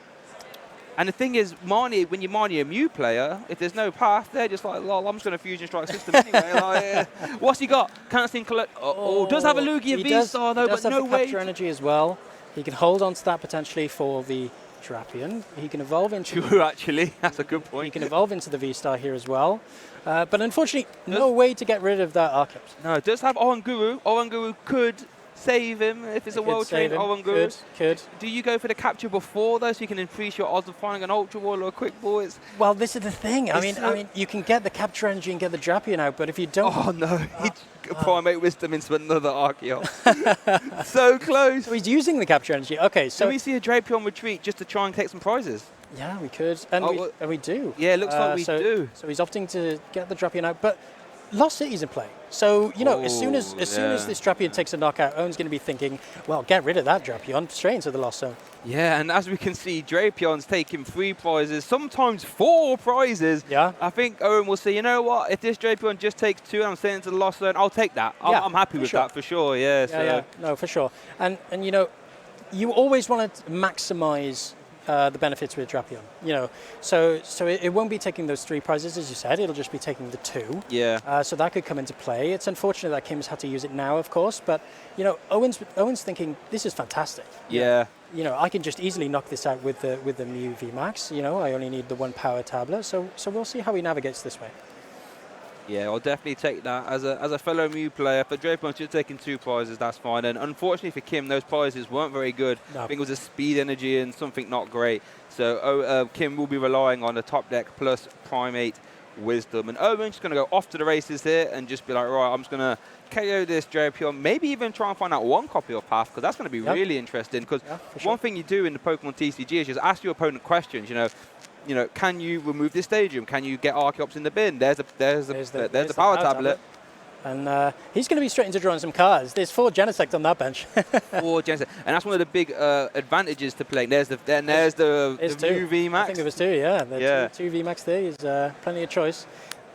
And the thing is, Marnie, when you Marnie a Mew player, if there's no path, they're just like, lol, I'm just going to Fusion Strike system anyway. What's he got? Can't see collect. Does have a Lugia V-Star though, but no way.
Capture energy as well. He can hold on to that potentially for the Drapion. He can evolve into...
True, actually. That's a good point.
He can evolve into the V-Star here as well. But unfortunately, no way to get rid of that Archeops.
No, it does have Oranguru. Oranguru could save him if it's a well-trained Oranguru.
Could.
Do you go for the capture before, though, so you can increase your odds of finding an Ultra Ball or a Quick Ball?
Well, this is the thing. I mean, you can get the capture energy and get the Drapion out, but if you don't...
Oh, no. He Primate Wisdom into another Archeops. So close.
So he's using the capture energy. Okay, so...
Do we see a Drapion retreat just to try and take some prizes?
Yeah, we could. And we do.
Yeah, it looks like we do.
So he's opting to get the Drapion out, but... Lost City's in play. So, you know, as soon as this Drapion takes a knockout, Owen's going to be thinking, well, get rid of that Drapion, straight into the Lost Zone.
Yeah, and as we can see, Drapion's taking 3 prizes, sometimes 4 prizes.
Yeah.
I think Owen will say, you know what, if this Drapion just takes 2 and I'm staying into the Lost Zone, I'll take that. I'm happy with that for sure, yeah.
No, for sure. And you know, you always want to maximize the benefits with Drapion, you know, so it won't be taking those 3 prizes as you said. It'll just be taking the 2.
Yeah.
So that could come into play. It's unfortunate that Kim's had to use it now, of course, but you know, Owen's thinking this is fantastic.
Yeah.
You know, I can just easily knock this out with the Mew VMAX. You know, I only need the 1 power tablet. So we'll see how he navigates this way.
Yeah, I'll definitely take that as a fellow Mew player. For Drapion's just taking 2 prizes, that's fine. And unfortunately for Kim, those prizes weren't very good. No. I think it was a speed energy and something not great. So Kim will be relying on the top deck plus Primate Wisdom. And Owen's just going to go off to the races here and just be like, right, I'm just going to KO this Drapion. Maybe even try and find out 1 copy of Path, because that's going to be really interesting. Because one thing you do in the Pokemon TCG is just ask your opponent questions, you know, can you remove this stadium? Can you get Archeops in the bin? There's the power tablet.
And he's going to be straight into drawing some cards. There's 4 Genesect on that bench.
4 Genesect. And that's one of the big advantages to playing. There's the Mew VMAX.
I think there was 2, yeah.
Yeah.
2 VMAX there is plenty of choice.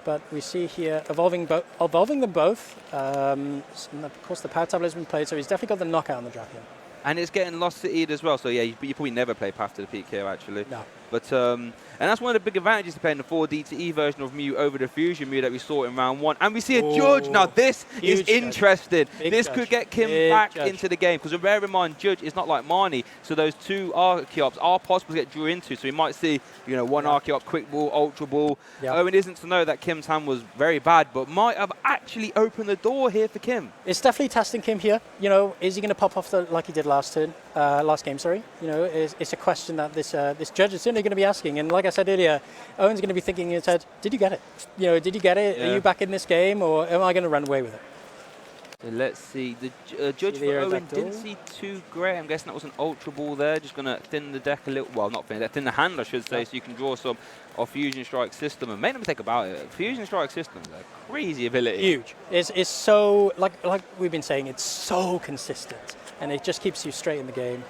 But we see here evolving them both. And of course, the Power Tablet has been played, so he's definitely got the knockout on the draft here.
And it's getting Lost City as well, so yeah, you probably never play Path to the Peak here, actually.
No.
But, and that's one of the big advantages to playing the 4D2E version of Mew over the Fusion Mew that we saw in round 1. And we see a Judge. Now, this is interesting. This could get Kim back into the game, because bear in mind, Judge is not like Marnie, so those 2 Archeops are possible to get drew into, so we might see, you know, 1 Archeop, Quick Ball, Ultra Ball. Owen isn't to know that Kim's hand was very bad, but might have actually opened the door here for Kim.
It's definitely testing Kim here. You know, is he going to pop off like he did last game, sorry. You know, it's a question that this Judge is certainly going to be asking. And like I said earlier, Owen's going to be thinking in his head, did you get it? You know, did you get it? Yeah. Are you back in this game, or am I going to run away with it?
So let's see. The Judge for Owen didn't see too great. I'm guessing that was an Ultra Ball there. Just going to thin the deck a little. Well, not thin the hand, I should say, so you can draw some of Fusion Strike System. And make no mistake about it, Fusion Strike System is a crazy ability.
Huge. It's so, like we've been saying, it's so consistent. And it just keeps you straight in the game.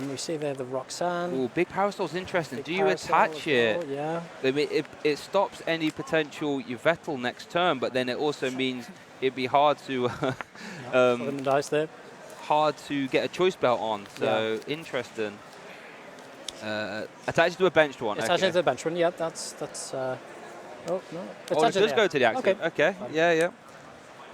We see there the Roxanne.
Ooh, big Power Soul's interesting. Do you attach it?
Well, yeah.
I mean, it stops any potential Yveltal next turn, but then it also means it'd be hard to
dice there.
Hard to get a choice belt on. So interesting. Attach it to a benched one.
Attach it to a benched one. Yeah, that's. Oh no.
It does go to the active. Okay. Yeah.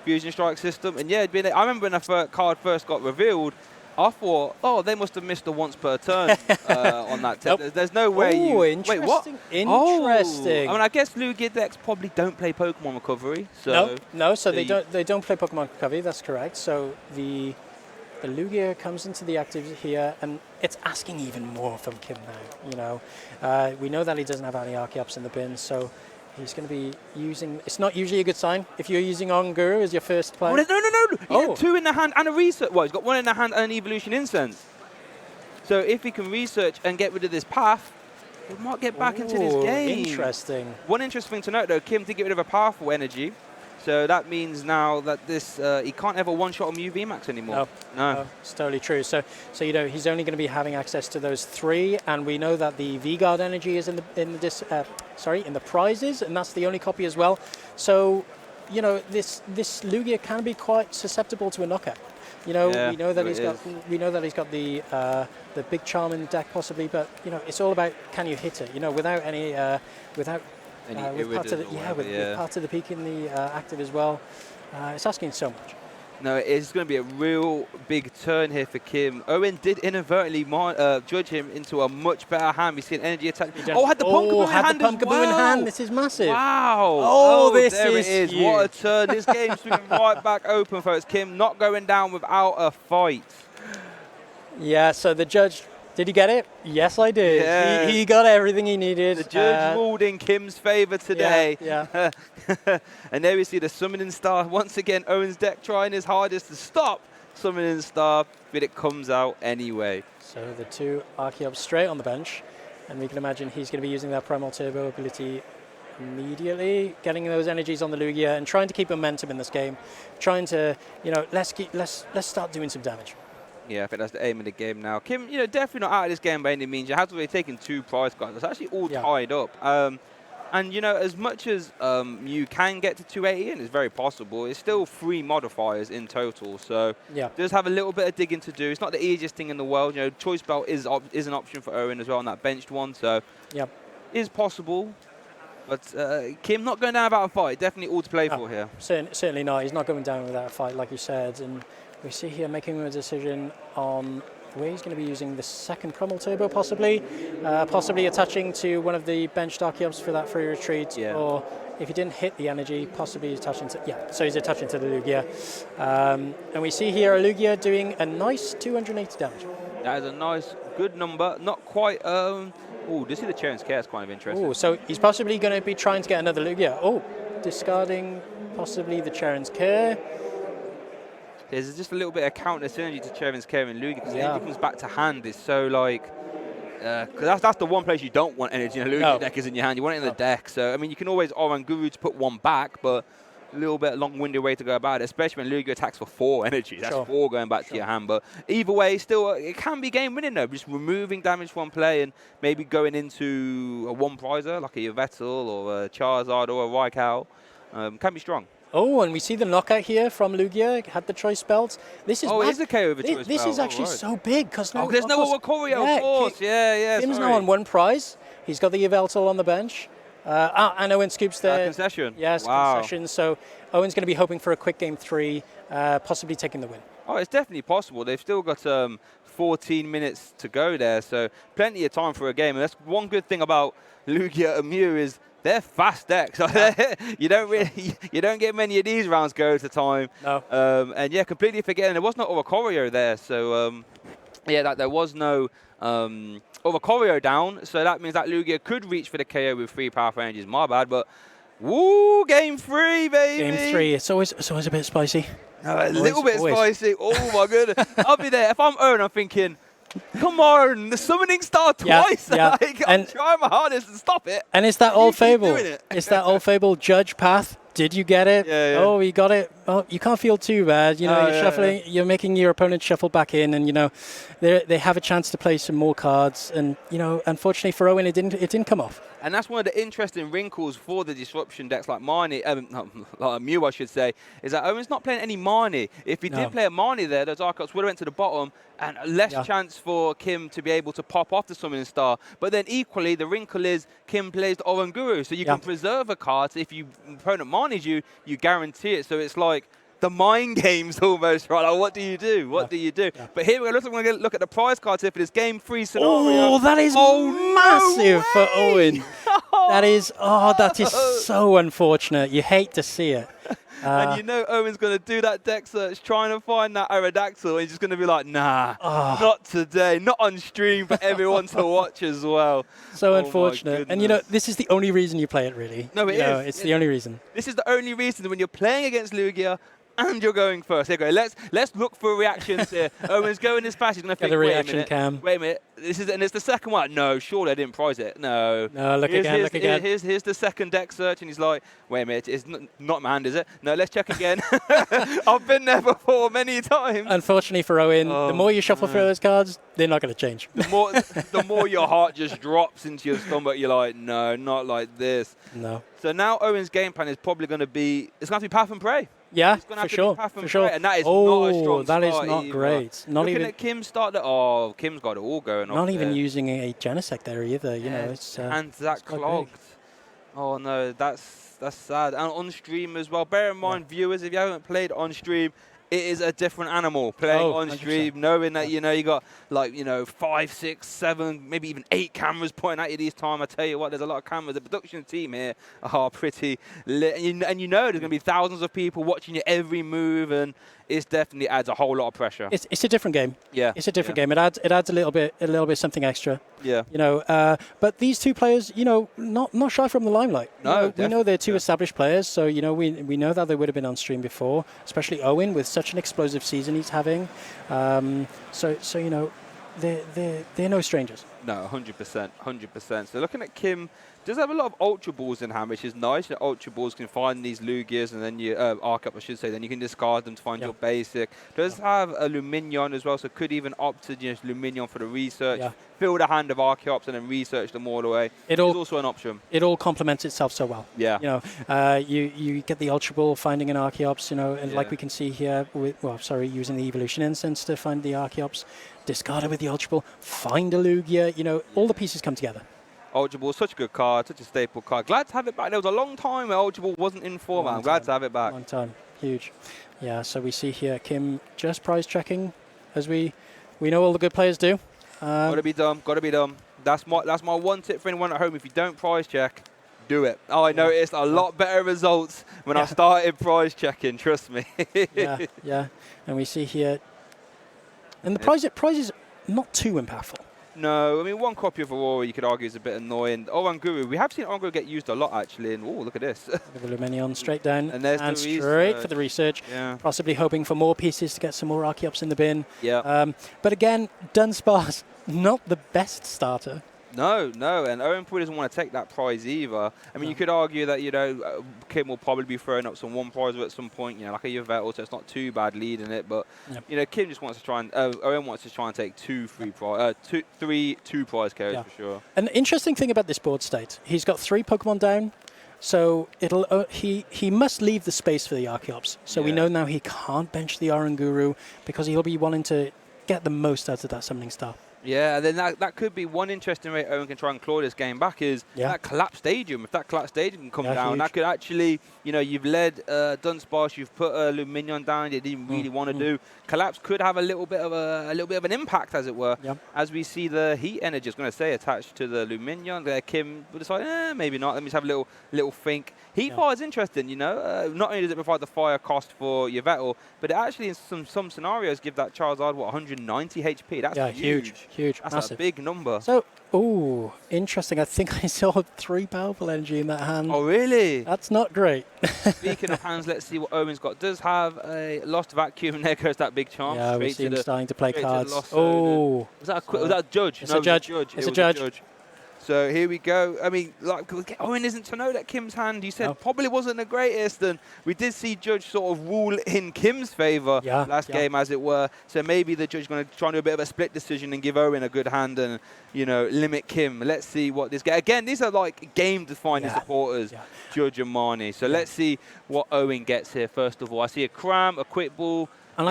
Fusion Strike System, and yeah, I remember when the card first got revealed. I thought, oh, they must have missed a once per turn on that.
Nope.
There's no way you.
Wait, what? Interesting.
I mean, I guess Lugia decks probably don't play Pokemon Recovery. So
no. So they don't play Pokemon Recovery. That's correct. So the Lugia comes into the active here, and it's asking even more from Kim now. You know, we know that he doesn't have any Archeops in the bin, so. He's going to be using. It's not usually a good sign if you're using Onguru as your first play.
No. He had 2 in the hand and a research. Well, he's got 1 in the hand and an Evolution Incense. So if he can research and get rid of this path, he might get back into this game.
Interesting.
One interesting thing to note, though, Kim did get rid of a powerful energy. So that means now that this he can't ever one-shot a Mew VMAX anymore. No,
it's totally true. So you know he's only going to be having access to those 3, and we know that the V-Guard energy is in the prizes, and that's the only copy as well. So you know this Lugia can be quite susceptible to a knockout. You know, we know that he's got the big charm in the deck possibly, but you know it's all about can you hit it. You know, without any with part of the peak in the active as well. It's asking so much.
No, it's going to be a real big turn here for Kim. Owen did inadvertently judge him into a much better hand. We see an energy attack. Had the Pumpkaboo in hand.
This is massive.
Wow.
This
there
is
it is.
huge.
What a turn. This game's swinging right back open, folks. Kim not going down without a fight.
Yeah, so the Judge. Did he get it? Yes, I did.
Yeah.
He got everything he needed.
The Judge ruled in Kim's favour today.
Yeah.
And there we see the Summoning Star. Once again, Owen's deck trying his hardest to stop Summoning Star, but it comes out anyway.
So the 2 Archeops straight on the bench. And we can imagine he's going to be using that Primal Turbo ability immediately, getting those energies on the Lugia and trying to keep momentum in this game. Trying to, you know, let's start doing some damage.
Yeah, I think that's the aim of the game now. Kim, you know, definitely not out of this game by any means. You have to be taking 2 prize cards. It's actually all tied up. And, you know, as much as you can get to 280, and it's very possible, it's still 3 modifiers in total. So does have a little bit of digging to do. It's not the easiest thing in the world. You know, Choice Belt is an option for Owen as well on that benched one. So is possible. But Kim not going down without a fight. Definitely all to play for here.
Certainly not. He's not going down without a fight, like you said. And we see here making a decision on where he's going to be using the second Primal Turbo, possibly attaching to one of the benched Archeops for that free retreat, or if he didn't hit the energy, possibly attaching to, so he's attaching to the Lugia. And we see here a Lugia doing a nice 280 damage.
That is a nice, good number. Not quite, do you see the Charon's Care? It's kind of interesting.
So he's possibly going to be trying to get another Lugia. Discarding possibly the Charon's Care.
There's just a little bit of counter synergy to Charon's Care and Lugia, because the energy comes back to hand is so like, because that's the one place you don't want energy in a Lugia deck is in your hand. You want it in the deck. So I mean, you can always Oranguru to put 1 back, but little bit long-winded way to go about it, especially when Lugia attacks for 4 energy. That's 4 going back to your hand. But either way, still, it can be game-winning, though. Just removing damage from play and maybe going into a one-prizer, like a Yveltal or a Charizard or a Raikou, can be strong.
Oh, and we see the knockout here from Lugia. Had the choice belt. This is
it is a KO with choice belt.
This is actually so big because
there's no Wacorio, of course.
Kim's now on 1 prize. He's got the Yveltal on the bench. And Owen scoops there.
Concession.
Yes, concession. So Owen's going to be hoping for a quick game 3, possibly taking the win.
Oh, it's definitely possible. They've still got 14 minutes to go there, so plenty of time for a game. And that's one good thing about Lugia and Mew is they're fast decks. you don't get many of these rounds go to time.
No.
And yeah, completely forgetting there was no Oracorio there. So yeah, there was no Oracorio down. So that means that Lugia could reach for the KO with 3 powerful energies. My bad, but woo, game 3, baby.
Game 3. It's always a bit spicy.
A little bit spicy. Oh my goodness. I'll be there. If I'm Owen, I'm thinking, come on, the summoning star twice.
Yeah.
I'm trying my hardest to stop it.
And it's that old fable. It's that old fable judge path. Did you get it?
Yeah.
Oh, you got it. Oh, you can't feel too bad. You know, you're shuffling. You're making your opponent shuffle back in, and you know, they have a chance to play some more cards. And you know, unfortunately for Owen, it didn't come off.
And that's one of the interesting wrinkles for the disruption decks like Marnie, like Mew, I should say, is that Owen's not playing any Marnie. If he did play a Marnie there, those Archeops would have went to the bottom, and less chance for Kim to be able to pop off the Summoning Star. But then equally, the wrinkle is Kim plays the Oranguru, so you can preserve a card. So if your opponent Marnies you guarantee it. So it's like the mind games almost, right? Like, what do you do? What do you do? Yeah. But here we're going to look at the prize cards here for this game 3 scenario.
Oh, that is massive for Owen. That is so unfortunate. You hate to see it.
And you know Owen's going to do that deck search, trying to find that Aerodactyl, and he's just going to be like, nah, not today, not on stream for everyone to watch as well.
So unfortunate. And you know, this is the only reason you play it, really.
No, it is.
It's the only reason.
This is the only reason when you're playing against Lugia, and you're going first. Here we go. Let's look for reactions here. Owen's going this fast. He's going to think,
wait a minute.
Wait a minute. And it's the second one. No, surely I didn't prize it. No.
No, look again.
Here's the second deck search, and he's like, wait a minute, it's not my hand, is it? No, let's check again. I've been there before many times.
Unfortunately for Owen, the more you shuffle through those cards, they're not going to change.
The more your heart just drops into your stomach, you're like, no, not like this.
No.
So now Owen's game plan is probably going to be, it's going to have to be Path and Pray.
Yeah, for sure.
And that is not a strong
that is
start
not
either.
great. Not
Looking
even
at Kim's start. Kim's got it all going on.
Not even using a Genesect there either. You know, it's
hands that clogged. Oh no, that's sad. And on stream as well. Bear in mind, viewers, if you haven't played on stream, it is a different animal playing on stream, knowing that, you know, you got like, you know, 5, 6, 7, maybe even 8 cameras pointing at you this time. I tell you what, there's a lot of cameras. The production team here are pretty lit. And you know there's going to be thousands of people watching your every move, and it definitely adds a whole lot of pressure.
It's a different game.
Yeah.
It's a different game. It adds a little bit something extra.
Yeah.
You know, but these two players, you know, not shy from the limelight.
No,
we know they're two established players, so you know we know that they would have been on stream before, especially Owen with such an explosive season he's having. So you know, they're no strangers.
No, 100%. So looking at Kim, does have a lot of Ultra Balls in hand, which is nice. Your Ultra Balls can find these Lugias, and then you Arc-Up, I should say. Then you can discard them to find your basic. Does have a Luminion as well, so could even opt to just Luminion for the research. Yeah. Fill the hand of Archeops and then research them all the way. It's also an option.
It all complements itself so well.
Yeah.
You know, you get the Ultra Ball finding an Archeops, you know, and like we can see here with, using the Evolution Incense to find the Archeops, discard it with the Ultra Ball, find a Lugia, you know, all the pieces come together.
Ultra Ball, such a good card, such a staple card. Glad to have it back. There was a long time where Ultra Ball wasn't in form. I'm glad to have it back.
Long time. Huge. Yeah, so we see here Kim just prize checking, as we know all the good players do.
Gotta be dumb. That's my one tip for anyone at home. If you don't prize check, do it. Oh, I noticed a lot better results when I started prize checking, trust me.
yeah. And we see here, and the prize is not too impactful.
No, I mean, one copy of Aurora you could argue is a bit annoying. Oranguru, we have seen Oranguru get used a lot actually, and look at this.
The Luminion straight down,
and there's
and
the
straight for the research.
Yeah.
Possibly hoping for more pieces to get some more Archeops in the bin.
Yeah.
But again, Dunsparce, not the best starter.
No, and Owen probably doesn't want to take that prize either. I mean, you could argue that, Kim will probably be throwing up some one prize at some point, like a Yvettel, so it's not too bad leading it. But, Kim just wants to try and, Owen wants to try and take two prize KOs for sure.
An interesting thing about this board state, he's got 3 Pokemon down. So he must leave the space for the Archeops. So we know now he can't bench the Oranguru because he'll be wanting to get the most out of that Summoning Star.
Yeah, and then that could be one interesting way Owen can try and claw this game back is that collapsed stadium. If that collapsed stadium can come down, that could actually, you've led Dunsparce, you've put Luminion down, you didn't really want to do. Collapse could have a little bit of an impact, as it were, as we see the heat energy, I was going to say, attached to the Luminion. Kim would decide, maybe not. Let me just have a little think. Heat fire is interesting, Not only does it provide the fire cost for Yvettel, but it actually, in some scenarios, give that Charizard, 190 HP. That's huge. That's
massive.
A big number.
So, interesting. I think I saw 3 powerful energy in that hand.
Oh, really?
That's not great.
Speaking of hands, let's see what Owen's got. Does have a Lost Vacuum, and there goes that big charm.
Yeah, we see him starting to play cards.
Was that a judge?
It's a judge. It's a judge.
So here we go. I mean, Owen isn't to know that Kim's hand, you said, probably wasn't the greatest. And we did see Judge sort of rule in Kim's favour last game, as it were. So maybe the judge is going to try and do a bit of a split decision and give Owen a good hand and, limit Kim. Let's see what this game. Again, these are like game-defining supporters, Judge and Marnie. So let's see what Owen gets here, first of all. I see a Cram, a Quick Ball.
And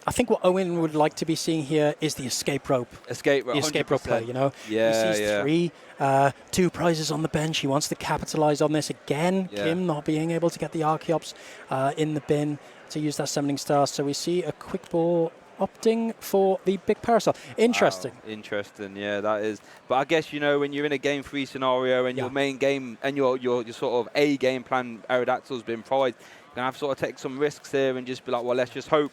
I think what Owen would like to be seeing here is the escape rope. The escape rope play,
Yeah,
he sees 2 prizes on the bench. He wants to capitalize on this again. Kim not being able to get the Archeops in the bin to use that Summoning Star. So we see a Quick Ball opting for the big Parasol. Interesting.
Wow, interesting, yeah, that is. But I guess, when you're in a game 3 scenario and your main game and your sort of A game plan, Aerodactyl's been prized, you're going to have to sort of take some risks here and just be like, well, let's just hope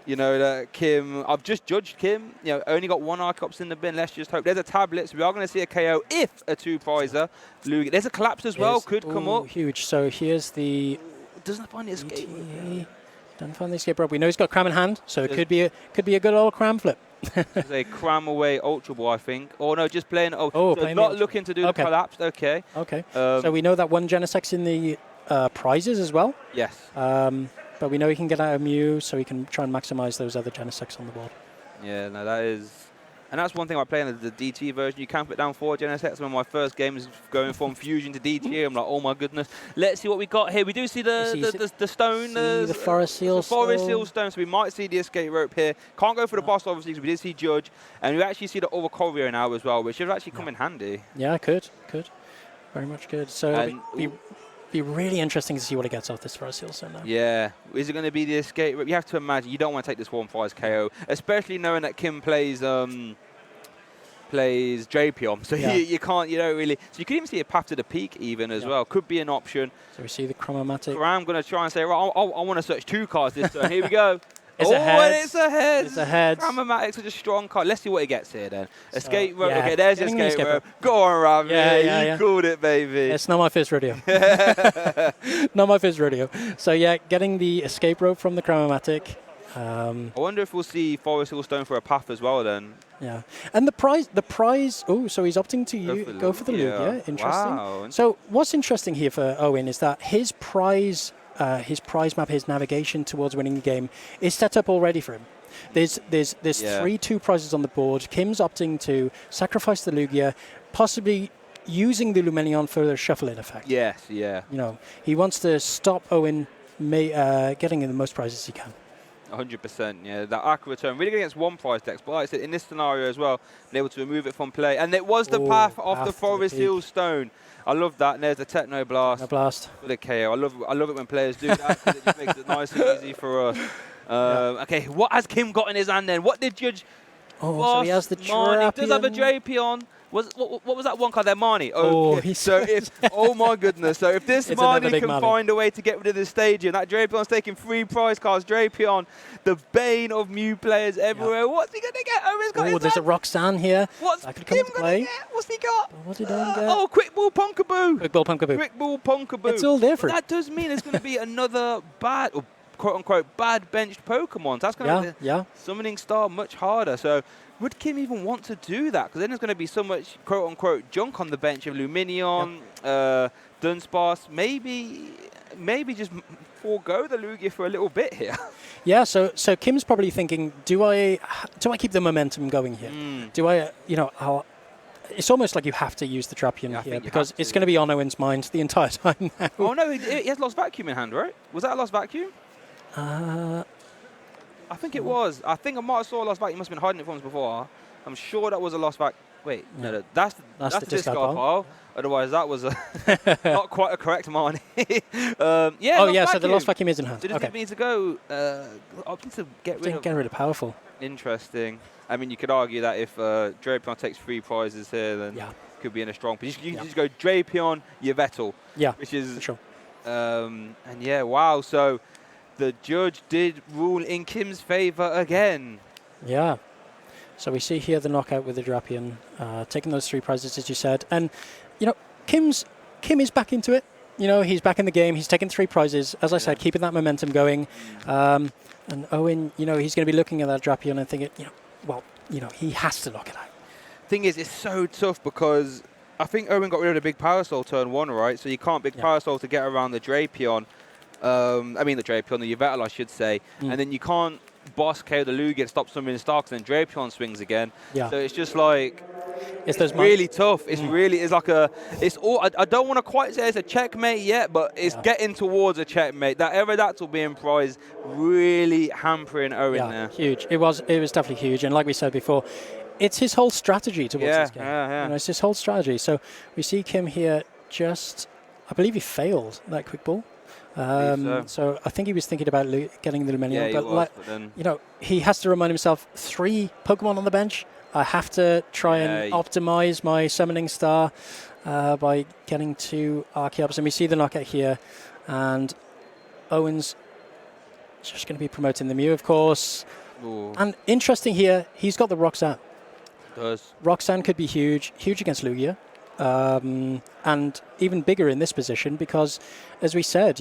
that Kim, I've just judged Kim, only got 1 Archeops in the bin. Let's just hope. There's a tablet, so we are going to see a KO if a 2-prizer. There's a Collapse as well, could come up.
Huge. So here's the...
Doesn't find the escape rope.
Doesn't find the escape rope. We know he's got Cram in hand, so it could be a good old Cram flip.
There's a Cram away Ultra Ball, I think. Or no, just playing...
so
playing not looking to do the Collapse. Okay.
So we know that 1 Genesec's in the prizes as well.
Yes.
But we know he can get out of Mew, so he can try and maximize those other Genesecs on the board.
Yeah, no, that is... And that's one thing about playing the DT version. You can put down 4 Genesecs. When my first game is going from Fusion to DT, I'm like, oh my goodness. Let's see what we got here. We do see the stone.
The Forest Seal Stone.
Forest Seal Stone, so we might see the escape rope here. Can't go for the boss, obviously, because we did see Judge. And we actually see the other Courier now as well, which should actually come in handy.
Yeah, could. Very much good. So be really interesting to see what it gets off this Forest Seal Stone now. Yeah.
Is it going to be the escape rope? You have to imagine, you don't want to take this 1-prize KO, especially knowing that Kim plays Drapion. So you don't really... So you could even see a path to the peak even as well. Could be an option.
So we see the Chromatic.
I'm going to try and say, right, I want to search 2 cards this turn. Here we go.
It's a head.
And it's a head.
It's a head.
Chromatic's such a strong card. Let's see what he gets here then. Escape rope. Okay, there's the escape rope. Go on, Ram. You called it, baby.
It's not my first rodeo. Not my first rodeo. So getting the escape rope from the Chromatic.
I wonder if we'll see Forest Hill Stone for a path as well then.
Yeah. And the prize, so he's opting to go for the Lugia. Interesting.
Wow.
So what's interesting here for Owen is that his prize map, his navigation towards winning the game is set up already for him. There's 3 2 prizes on the board. Kim's opting to sacrifice the Lugia, possibly using the Luminion for the shuffle-in effect.
Yes, yeah.
He wants to stop Owen getting in the most prizes he can.
100%, yeah. That Aqua return really good against 1-prize decks, but like I said, in this scenario as well, been able to remove it from play. And it was the path of the Forest Hill Stone. I love that. And there's a Techno Blast for the KO. I love it when players do that because it just makes it nice and easy for us. Okay, what has Kim got in his hand then? What did Judge?
So he has the
Drapion. Does have a Drapion. What was that one card there, Marnie? Oh my goodness. So if this Marnie can find a way to get rid of this stadium, that Drapion's taking 3 prize cards. Drapion, the bane of Mew players everywhere. What's he going to get? Oh, he's got
there's a Roxanne here.
What's Kim going to get? What's he got?
What did Owen get?
Oh, Quick Ball Punkaboo.
Quick Ball Punkaboo.
Quick Ball Punkaboo.
It's all different.
That does mean it's going to be another bad, or quote-unquote, bad benched Pokemon. That's going to make the Summoning Star much harder. So would Kim even want to do that? Because then there's going to be so much quote-unquote junk on the bench of Luminion, Dunsparce. Maybe just forego the Lugia for a little bit here.
Yeah, so Kim's probably thinking, do I keep the momentum going here? Do I, it's almost like you have to use the Drapion here because it's going to be on Owen's mind the entire time now.
Oh no, he has Lost Vacuum in hand, right? Was that a Lost Vacuum? I think it was. I think I might have saw a Lost Vacuum. He must have been hiding it from us before. I'm sure that was a Lost Vacuum. Wait, no, that's the discard pile. Otherwise, that was not quite a correct Marnie.
So the Lost Vacuum is in hand.
So does it need to go opting to get rid of
powerful?
Interesting. I mean, you could argue that if Drapion takes 3 prizes here, then could be in a strong position. You can just go Drapion, Yveltal.
Yeah,
which is
for sure.
Wow. So the judge did rule in Kim's favour again.
Yeah. So we see here the knockout with the Drapion, taking those 3 prizes, as you said. And, Kim is back into it. He's back in the game. He's taken 3 prizes, as I said, keeping that momentum going. And Owen, he's going to be looking at that Drapion and thinking, he has to knock it out.
Thing is, it's so tough because I think Owen got rid of the big Power Soul turn 1, right? So you can't big Power Soul to get around the Drapion. The Drapion, the Yveltal, I should say. And then you can't boss KO the Lugia to stop something in Starks, and then Drapion swings again. Yeah. So it's just like it's really tough. It's I don't want to quite say it's a checkmate yet, but it's getting towards a checkmate. That Aerodactyl being prized really hampering Owen there.
Huge. It was definitely huge. And like we said before, it's his whole strategy towards this game. It's his whole strategy. So we see Kim here I believe he failed that quick ball. So I think he was thinking about getting the Luminion, but he has to remind himself 3 Pokemon on the bench. I have to try and optimize my summoning star by getting 2 Archeops. And we see the knockout here, and Owen's just going to be promoting the Mew, of course. Ooh. And interesting here, he's got the Roxanne. Roxanne could be huge against Lugia. And even bigger in this position because, as we said,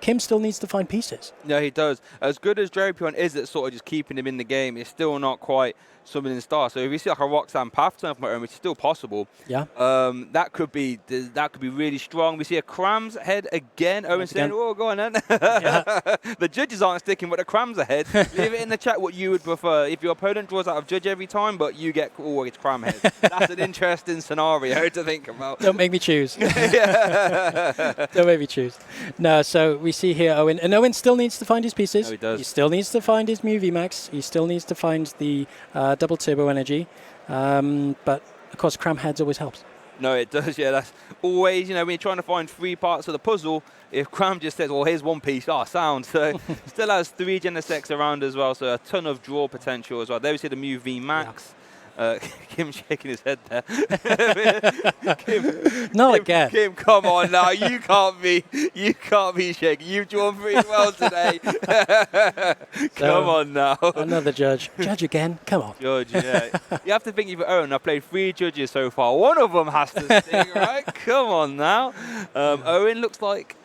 Kim still needs to find pieces.
Yeah, he does. As good as Drapion is at sort of just keeping him in the game, it's still not quite summoning star. So if you see like a Roxanne path turn from Owen, which is still possible, that could be really strong. We see a Cram's head again. Owen saying, "Oh, go on then." The judges aren't sticking with the Cram's ahead. Leave it in the chat what you would prefer. If your opponent draws out of judge every time, but you get it's Cram head. That's an interesting scenario to think about.
Don't make me choose. Don't make me choose. No, so we see here Owen, and Owen still needs to find his pieces.
No, he does.
He still needs to find his Mew VMAX. He still needs to find the double turbo energy, but of course Cram heads always helps.
No, it does. Yeah, that's always when you're trying to find 3 parts of the puzzle. If Cram just says, "Well, here's 1 piece," sound. So still has 3 Genesects around as well, so a ton of draw potential as well. There we see the Mew VMAX. Kim shaking his head there. Kim, come on now. You can't be shaking. You've drawn pretty well today. Come on now.
Another judge. Judge again? Come on.
Judge, yeah. You have to think you've Owen. I've played 3 judges so far. One of them has to sting, right? Come on now. Owen looks like,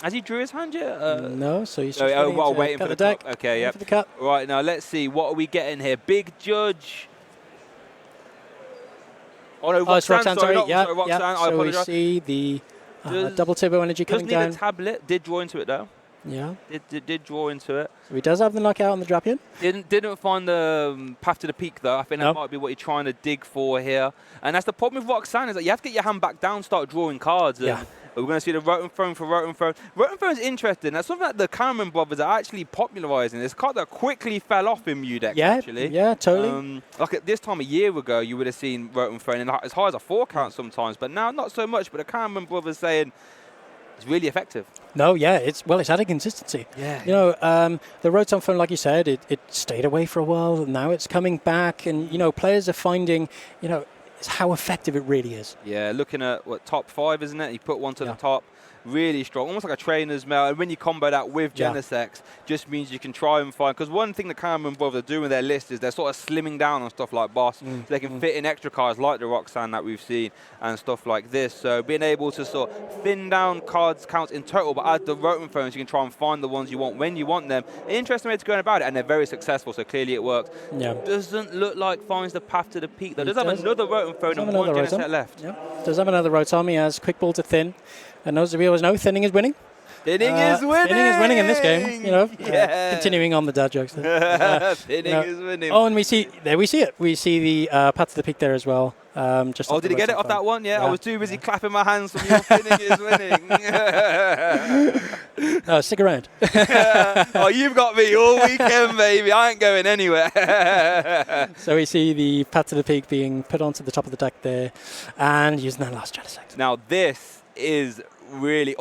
has he drew his hand yet?
No, so he's just
waiting for the
deck.
Cup. Okay, yeah.
For the cup.
Right, now let's see. What are we getting here? Big judge. Oh, no,
Roxanne, sorry.
Roxanne, I apologize.
So we see the double turbo energy coming down.
Does need a tablet. Did draw into it, though.
Yeah.
Did draw into it.
So he does have the knockout on the Drapion.
Didn't find the path to the peak, though. I think that might be what you're trying to dig for here. And that's the problem with Roxanne, is that you have to get your hand back down, start drawing cards.
Yeah.
We're going to see the Rotom Throne for Rotom Throne. Rotom Throne is interesting. That's something that the Cameron brothers are actually popularising. It's a card that quickly fell off in Mew decks, actually.
Yeah, totally.
Like at this time a year ago, you would have seen Rotom Throne in as high as a 4 count sometimes, but now not so much. But the Cameron brothers saying it's really effective.
No, yeah, it's added consistency.
Yeah.
The Rotom Throne, like you said, it stayed away for a while. Now it's coming back, and players are finding, how effective it really is.
Yeah, looking at top 5, isn't it? You put one to the top. really strong, almost like a trainer's mail. And when you combo that with Genesect, just means you can try and find, because one thing the Cameron brothers are doing with their list is they're sort of slimming down on stuff like Boss, so they can fit in extra cards like the Roxanne that we've seen and stuff like this. So being able to sort of thin down cards counts in total, but as the Rotom phones, you can try and find the ones you want when you want them. Interesting way to go about it, and they're very successful, so clearly it works.
Yeah.
Doesn't look like finds the path to the peak, though. Does have another Rotom phone and one Genesect left.
Yeah. Does have another Rotom. He has Quick Ball to Thin, and as we always know, thinning is winning.
Thinning is winning!
Thinning is winning in this game, you know. Continuing on the dad jokes there.
Thinning is winning.
Oh, and we see it. We see the path to the peak there as well. Just
did he get it off that one? Yeah, I was too busy clapping my hands from your Thinning is winning.
No, stick around.
Oh, you've got me all weekend, baby. I ain't going anywhere.
So we see the path to the peak being put onto the top of the deck there, and using that last Genesect.
Now this is really...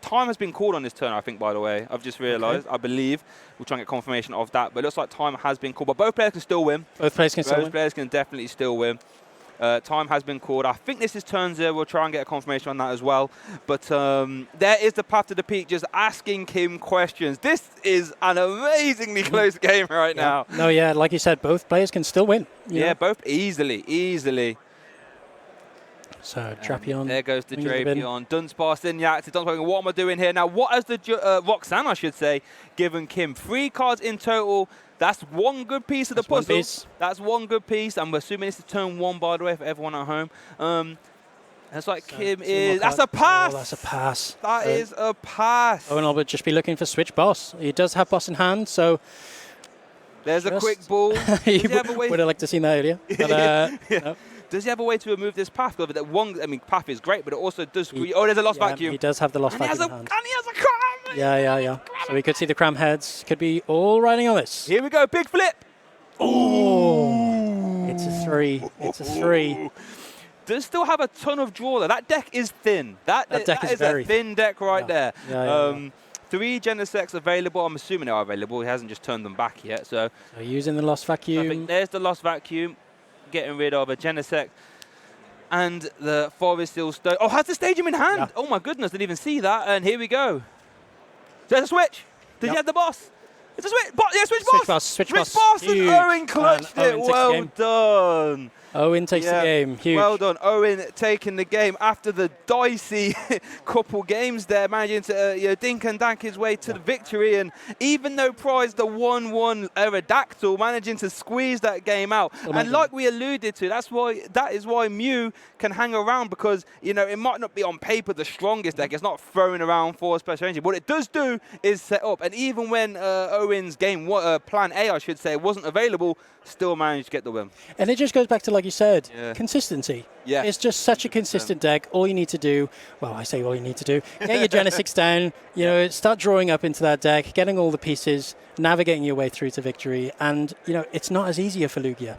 time has been called on this turn, I think, by the way. I've just realised, I believe. We'll try and get confirmation of that. But it looks like time has been called. But both players can still win.
Both players can still win.
Both players can definitely still win. Time has been called. I think this is turn 0. We'll try and get a confirmation on that as well. But there is the path to the peak just asking Kim questions. This is an amazingly close game right now.
No, like you said, both players can still win.
Yeah, both easily.
So, Drapion.
There goes the Drapion. Dunsparce in the active. Dunsparce, what am I doing here? Now, what has the Roxanne, I should say, given Kim? 3 cards in total. That's one good piece of the puzzle. That's one good piece. I'm assuming it's turn 1, by the way, for everyone at home. That's like Kim is... That's a pass!
Oh, that's a pass.
That is a pass.
Owen will just be looking for switch Boss. He does have Boss in hand, so...
There's a quick ball.
Would have liked to see that earlier. But, no.
Does he have a way to remove this path? That one, path is great, but it also does... there's a lost vacuum.
He does have the lost vacuum in hand.
And he has a cram!
Yeah. So we could see the cram heads. Could be all riding on this.
Here we go, big flip!
Oh! It's a 3. It's a 3.
Does still have a ton of draw, though. That deck is thin. That deck is very a thin deck right there. 3 Genesects available. I'm assuming they are available. He hasn't just turned them back yet. So
using the lost vacuum.
I think there's the lost vacuum. Getting rid of a Genesect. And the Forest Steel Stone. Oh, has the stadium in hand. Yeah. Oh, my goodness. Didn't even see that. And here we go. There's a switch. Did he have the boss? It's a switch. Switch boss.
Switch boss.
And Owen clutched it. Well done.
Owen takes the game. Huge.
Well done, Owen taking the game after the dicey couple games there, managing to dink and dank his way to the victory. And even though Prize the 1-1 Aerodactyl, managing to squeeze that game out. And like we alluded to, that is why Mew can hang around, because it might not be on paper the strongest deck. It's not throwing around 4 special energy. What it does do is set up. And even when Owen's game, plan A, I should say, wasn't available, still managed to get the win.
And it just goes back to, like you said, consistency.
Yeah.
It's just such a consistent deck. All you need to do, well, I say all you need to do, get your Genesects down, start drawing up into that deck, getting all the pieces, navigating your way through to victory. And, it's not as easier for Lugia.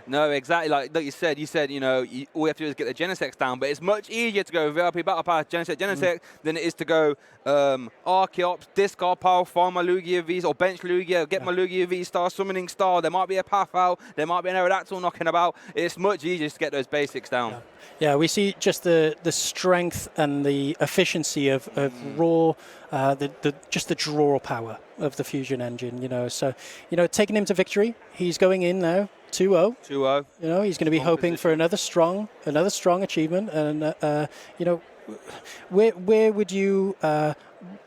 No, exactly. Like you said, all you have to do is get the Genesects down, but it's much easier to go VIP Battle Pass, Genesect, than it is to go Archeops, discard pile, find my Lugia Vs, or bench Lugia, get my Lugia V star, summoning star. There might be a path out, there might be an Aerodactyl knocking about. It's much easier to get those basics down.
Yeah, we see just the strength and the efficiency of raw, just the draw power of the Fusion engine, So, taking him to victory, he's going in now. 2-0. 2-0. He's going to be hoping for another strong achievement. And, where would you,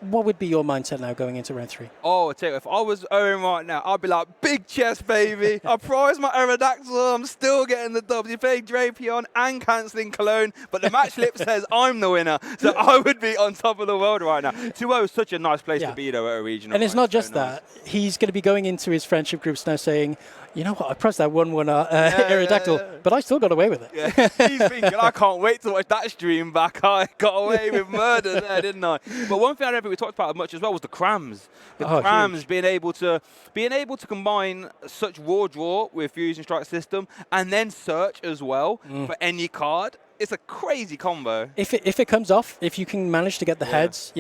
what would be your mindset now going into round 3?
Oh, I tell you, if I was Owen right now, I'd be like, big chest, baby. I prize my Aerodactyl. I'm still getting the dubs. You played Drapion and cancelling Cologne, but the match lip says I'm the winner. So I would be on top of the world right now. 2-0 is such a nice place to be, though, at a regional.
And it's not just that. He's going to be going into his friendship groups now saying, you know what, I pressed that 1-1 Aerodactyl, but I still got away with it.
Yeah. He's thinking, I can't wait to watch that stream back. I got away with murder there, didn't I? But one thing I don't think we talked about much as well was the crams. The crams huge. being able to combine such raw draw with Fusion Strike system and then search as well for any card. It's a crazy combo.
If it comes off, if you can manage to get the heads,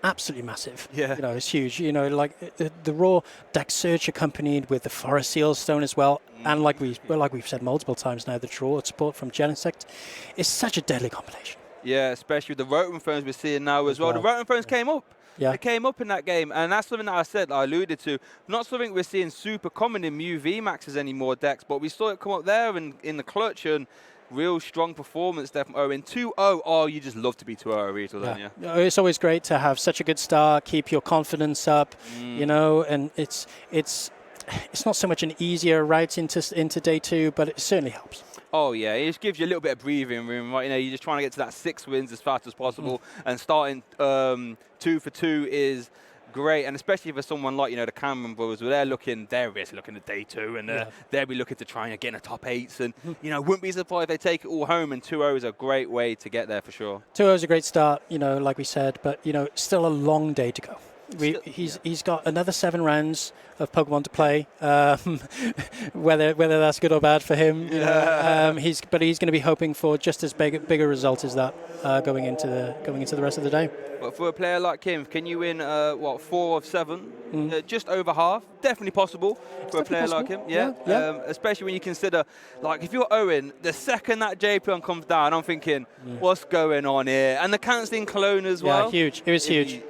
absolutely massive.
Yeah.
It's huge. Like the raw deck search accompanied with the Forest Seal Stone as well. And like we've said multiple times now, the draw support from Genesect is such a deadly combination.
Yeah, especially with the Rotom phones we're seeing now as well. The
well.
Rotom phones came up.
Yeah.
They came up in that game, and that's something that I said, I alluded to. Not something we're seeing super common in Mew VMAXs anymore, Dex, but we saw it come up there in the clutch, and real strong performance there from Owen. 2-0, oh, you just love to be 2-0, Rita, don't you?
It's always great to have such a good start, keep your confidence up, you know, and it's not so much an easier route into day 2, but it certainly helps.
Oh yeah, it just gives you a little bit of breathing room, right? You know, you're just trying to get to that 6 wins as fast as possible, and starting 2 for 2 is great, and especially for someone like, you know, the Cameron brothers, where they're really looking at day 2, and they'll be looking to try and get in the top 8s, and you know, wouldn't be surprised if they take it all home, and 2-0 is a great way to get there for sure.
2-0 is a great start, you know, like we said, but you know, still a long day to go. He's got another 7 rounds of Pokemon to play. Whether that's good or bad for him, you know, he's going to be hoping for just as big a result as that going into the rest of the day.
But for a player like him, can you win 4 of 7? Just over half, definitely possible for a player like him. Yeah. Especially when you consider, like, if you're Owen, the second that JPon comes down, I'm thinking, what's going on here? And the cancelling clone as well.
Yeah, huge. It was huge.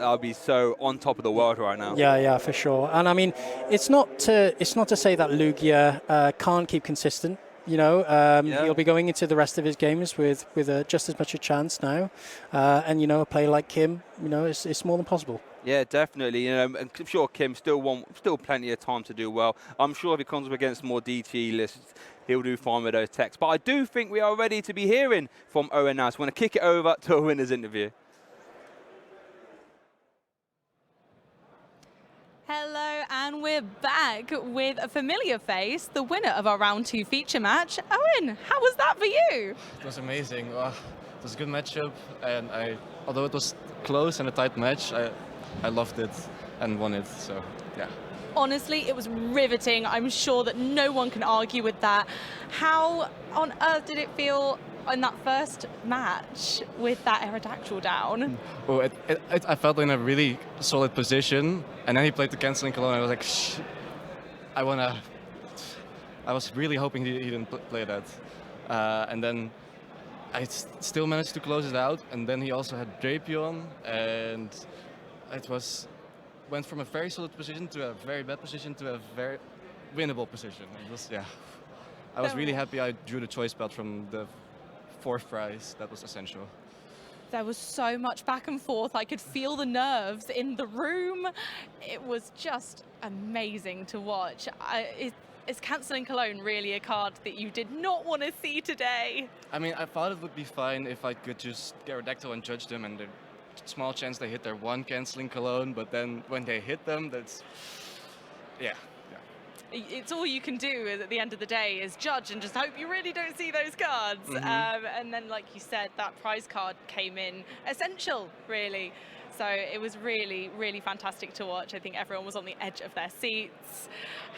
I'll be so on top of the world right now.
Yeah, for sure. And I mean, it's not to say that Lugia can't keep consistent. You know, he'll be going into the rest of his games with just as much a chance now. And, you know, a player like Kim, you know, it's more than possible.
Yeah, definitely. You know, and I'm sure Kim still plenty of time to do well. I'm sure if he comes up against more DT lists, he'll do fine with those techs. But I do think we are ready to be hearing from Owen now. So I'm going to kick it over to a winner's interview.
Hello, and we're back with a familiar face, the winner of our round 2 feature match. Owen, how was that for you?
It was amazing. It was a good matchup, and although it was close and a tight match, I loved it and won it. So yeah.
Honestly, it was riveting. I'm sure that no one can argue with that. How on earth did it feel in that first match with that Aerodactyl down?
Well, I felt in a really solid position, and then he played the cancelling clone, and I was like, I was really hoping he didn't play that. And then I still managed to close it out, and then he also had Drapion, and it went from a very solid position to a very bad position to a very winnable position. It was, I was really happy I drew the choice belt from the 4th prize. That was essential.
There was so much back and forth. I could feel the nerves in the room. It was just amazing to watch. Is Cancelling Cologne really a card that you did not want to see today? I
mean, I thought it would be fine if I could just Aerodactyl and judge them, and there's small chance they hit their 1 Cancelling Cologne, but then when they hit them, that's, yeah.
It's all you can do at the end of the day is judge and just hope you really don't see those cards. And then, like you said, that prize card came in essential, really. So it was really, really fantastic to watch. I think everyone was on the edge of their seats.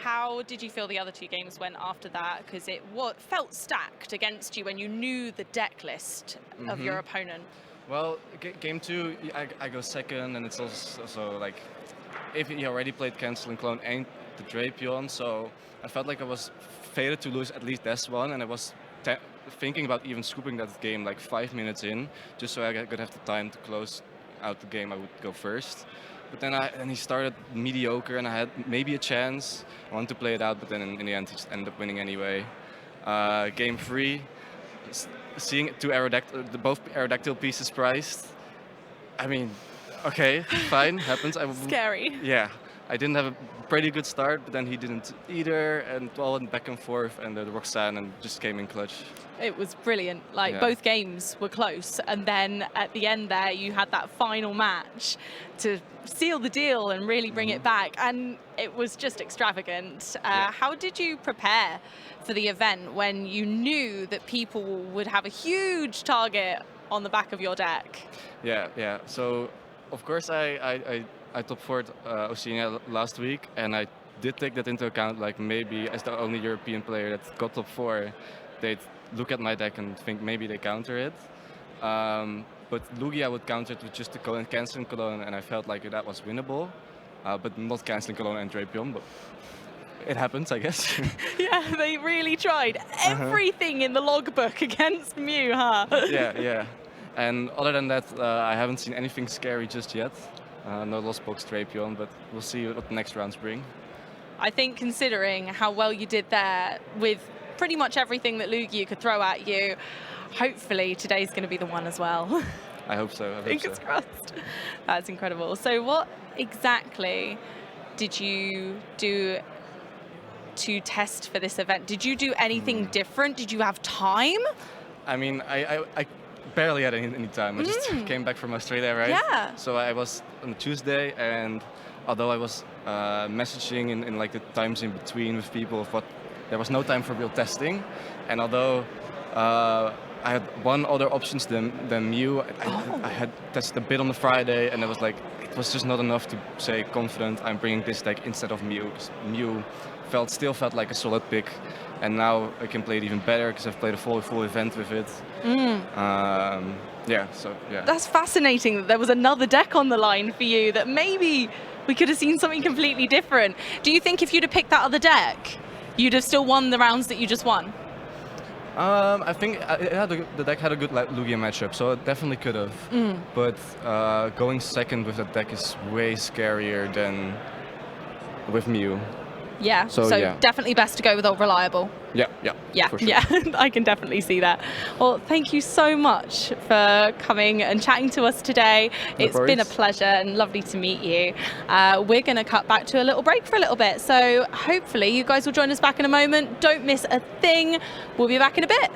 How did you feel the other 2 games went after that? Because it felt stacked against you when you knew the deck list of your opponent.
Well, game 2, I go second, and it's also like, if he already played Cancelling Clone and the Drapion, so I felt like I was fated to lose at least this one, and I was thinking about even scooping that game like 5 minutes in, just so I could have the time to close out the game. I would go first. But then he started mediocre, and I had maybe a chance. I wanted to play it out, but then in the end he just ended up winning anyway. Game 3, seeing both Aerodactyl pieces priced. I mean, okay, fine, happens.
Scary.
Yeah, I didn't have a pretty good start, but then he didn't either, and all went back and forth, and the Roxanne and just came in clutch.
It was brilliant. Like, both games were close, and then at the end there, you had that final match to seal the deal and really bring it back, and it was just extravagant. How did you prepare for the event when you knew that people would have a huge target on the back of your deck? Yeah. So, of course, I top 4'd Oceania last week, and I did take that into account. Like, maybe as the only European player that got top 4, they'd look at my deck and think maybe they counter it. But Lugia would counter it with just the Cancelling Cologne, and I felt like that was winnable. But not Cancelling Cologne and Drapion. But
it happens, I guess.
Yeah, they really tried everything in the logbook against Mew, huh?
Yeah. And other than that, I haven't seen anything scary just yet. No Lost Box Drapion, but we'll see what the next rounds bring.
I think considering how well you did there with pretty much everything that Lugia could throw at you, hopefully today's going to be the one as well.
I hope so.
Fingers crossed. That's incredible. So what exactly did you do to test for this event? Did you do anything different? Did you have time?
I mean, I barely had any time. I just came back from Australia, right?
Yeah.
So I was on Tuesday, and although I was messaging in like the times in between with people, but there was no time for real testing. And although I had one other options than Mew, I had tested a bit on the Friday, and it was just not enough to say confident I'm bringing this deck instead of Mew. Mew still felt like a solid pick, and now I can play it even better because I've played a full event with it. Yeah.
That's fascinating that there was another deck on the line for you, that maybe we could have seen something completely different. Do you think if you'd have picked that other deck, you'd have still won the rounds that you just won?
I think the deck had a good Lugia matchup, so it definitely could have. But going second with that deck is way scarier than with Mew.
Yeah, so definitely best to go with Old Reliable.
Yeah, for sure.
Yeah, I can definitely see that. Well, thank you so much for coming and chatting to us today. It's been a pleasure and lovely to meet you. We're going to cut back to a little break for a little bit, so hopefully you guys will join us back in a moment. Don't miss a thing. We'll be back in a bit.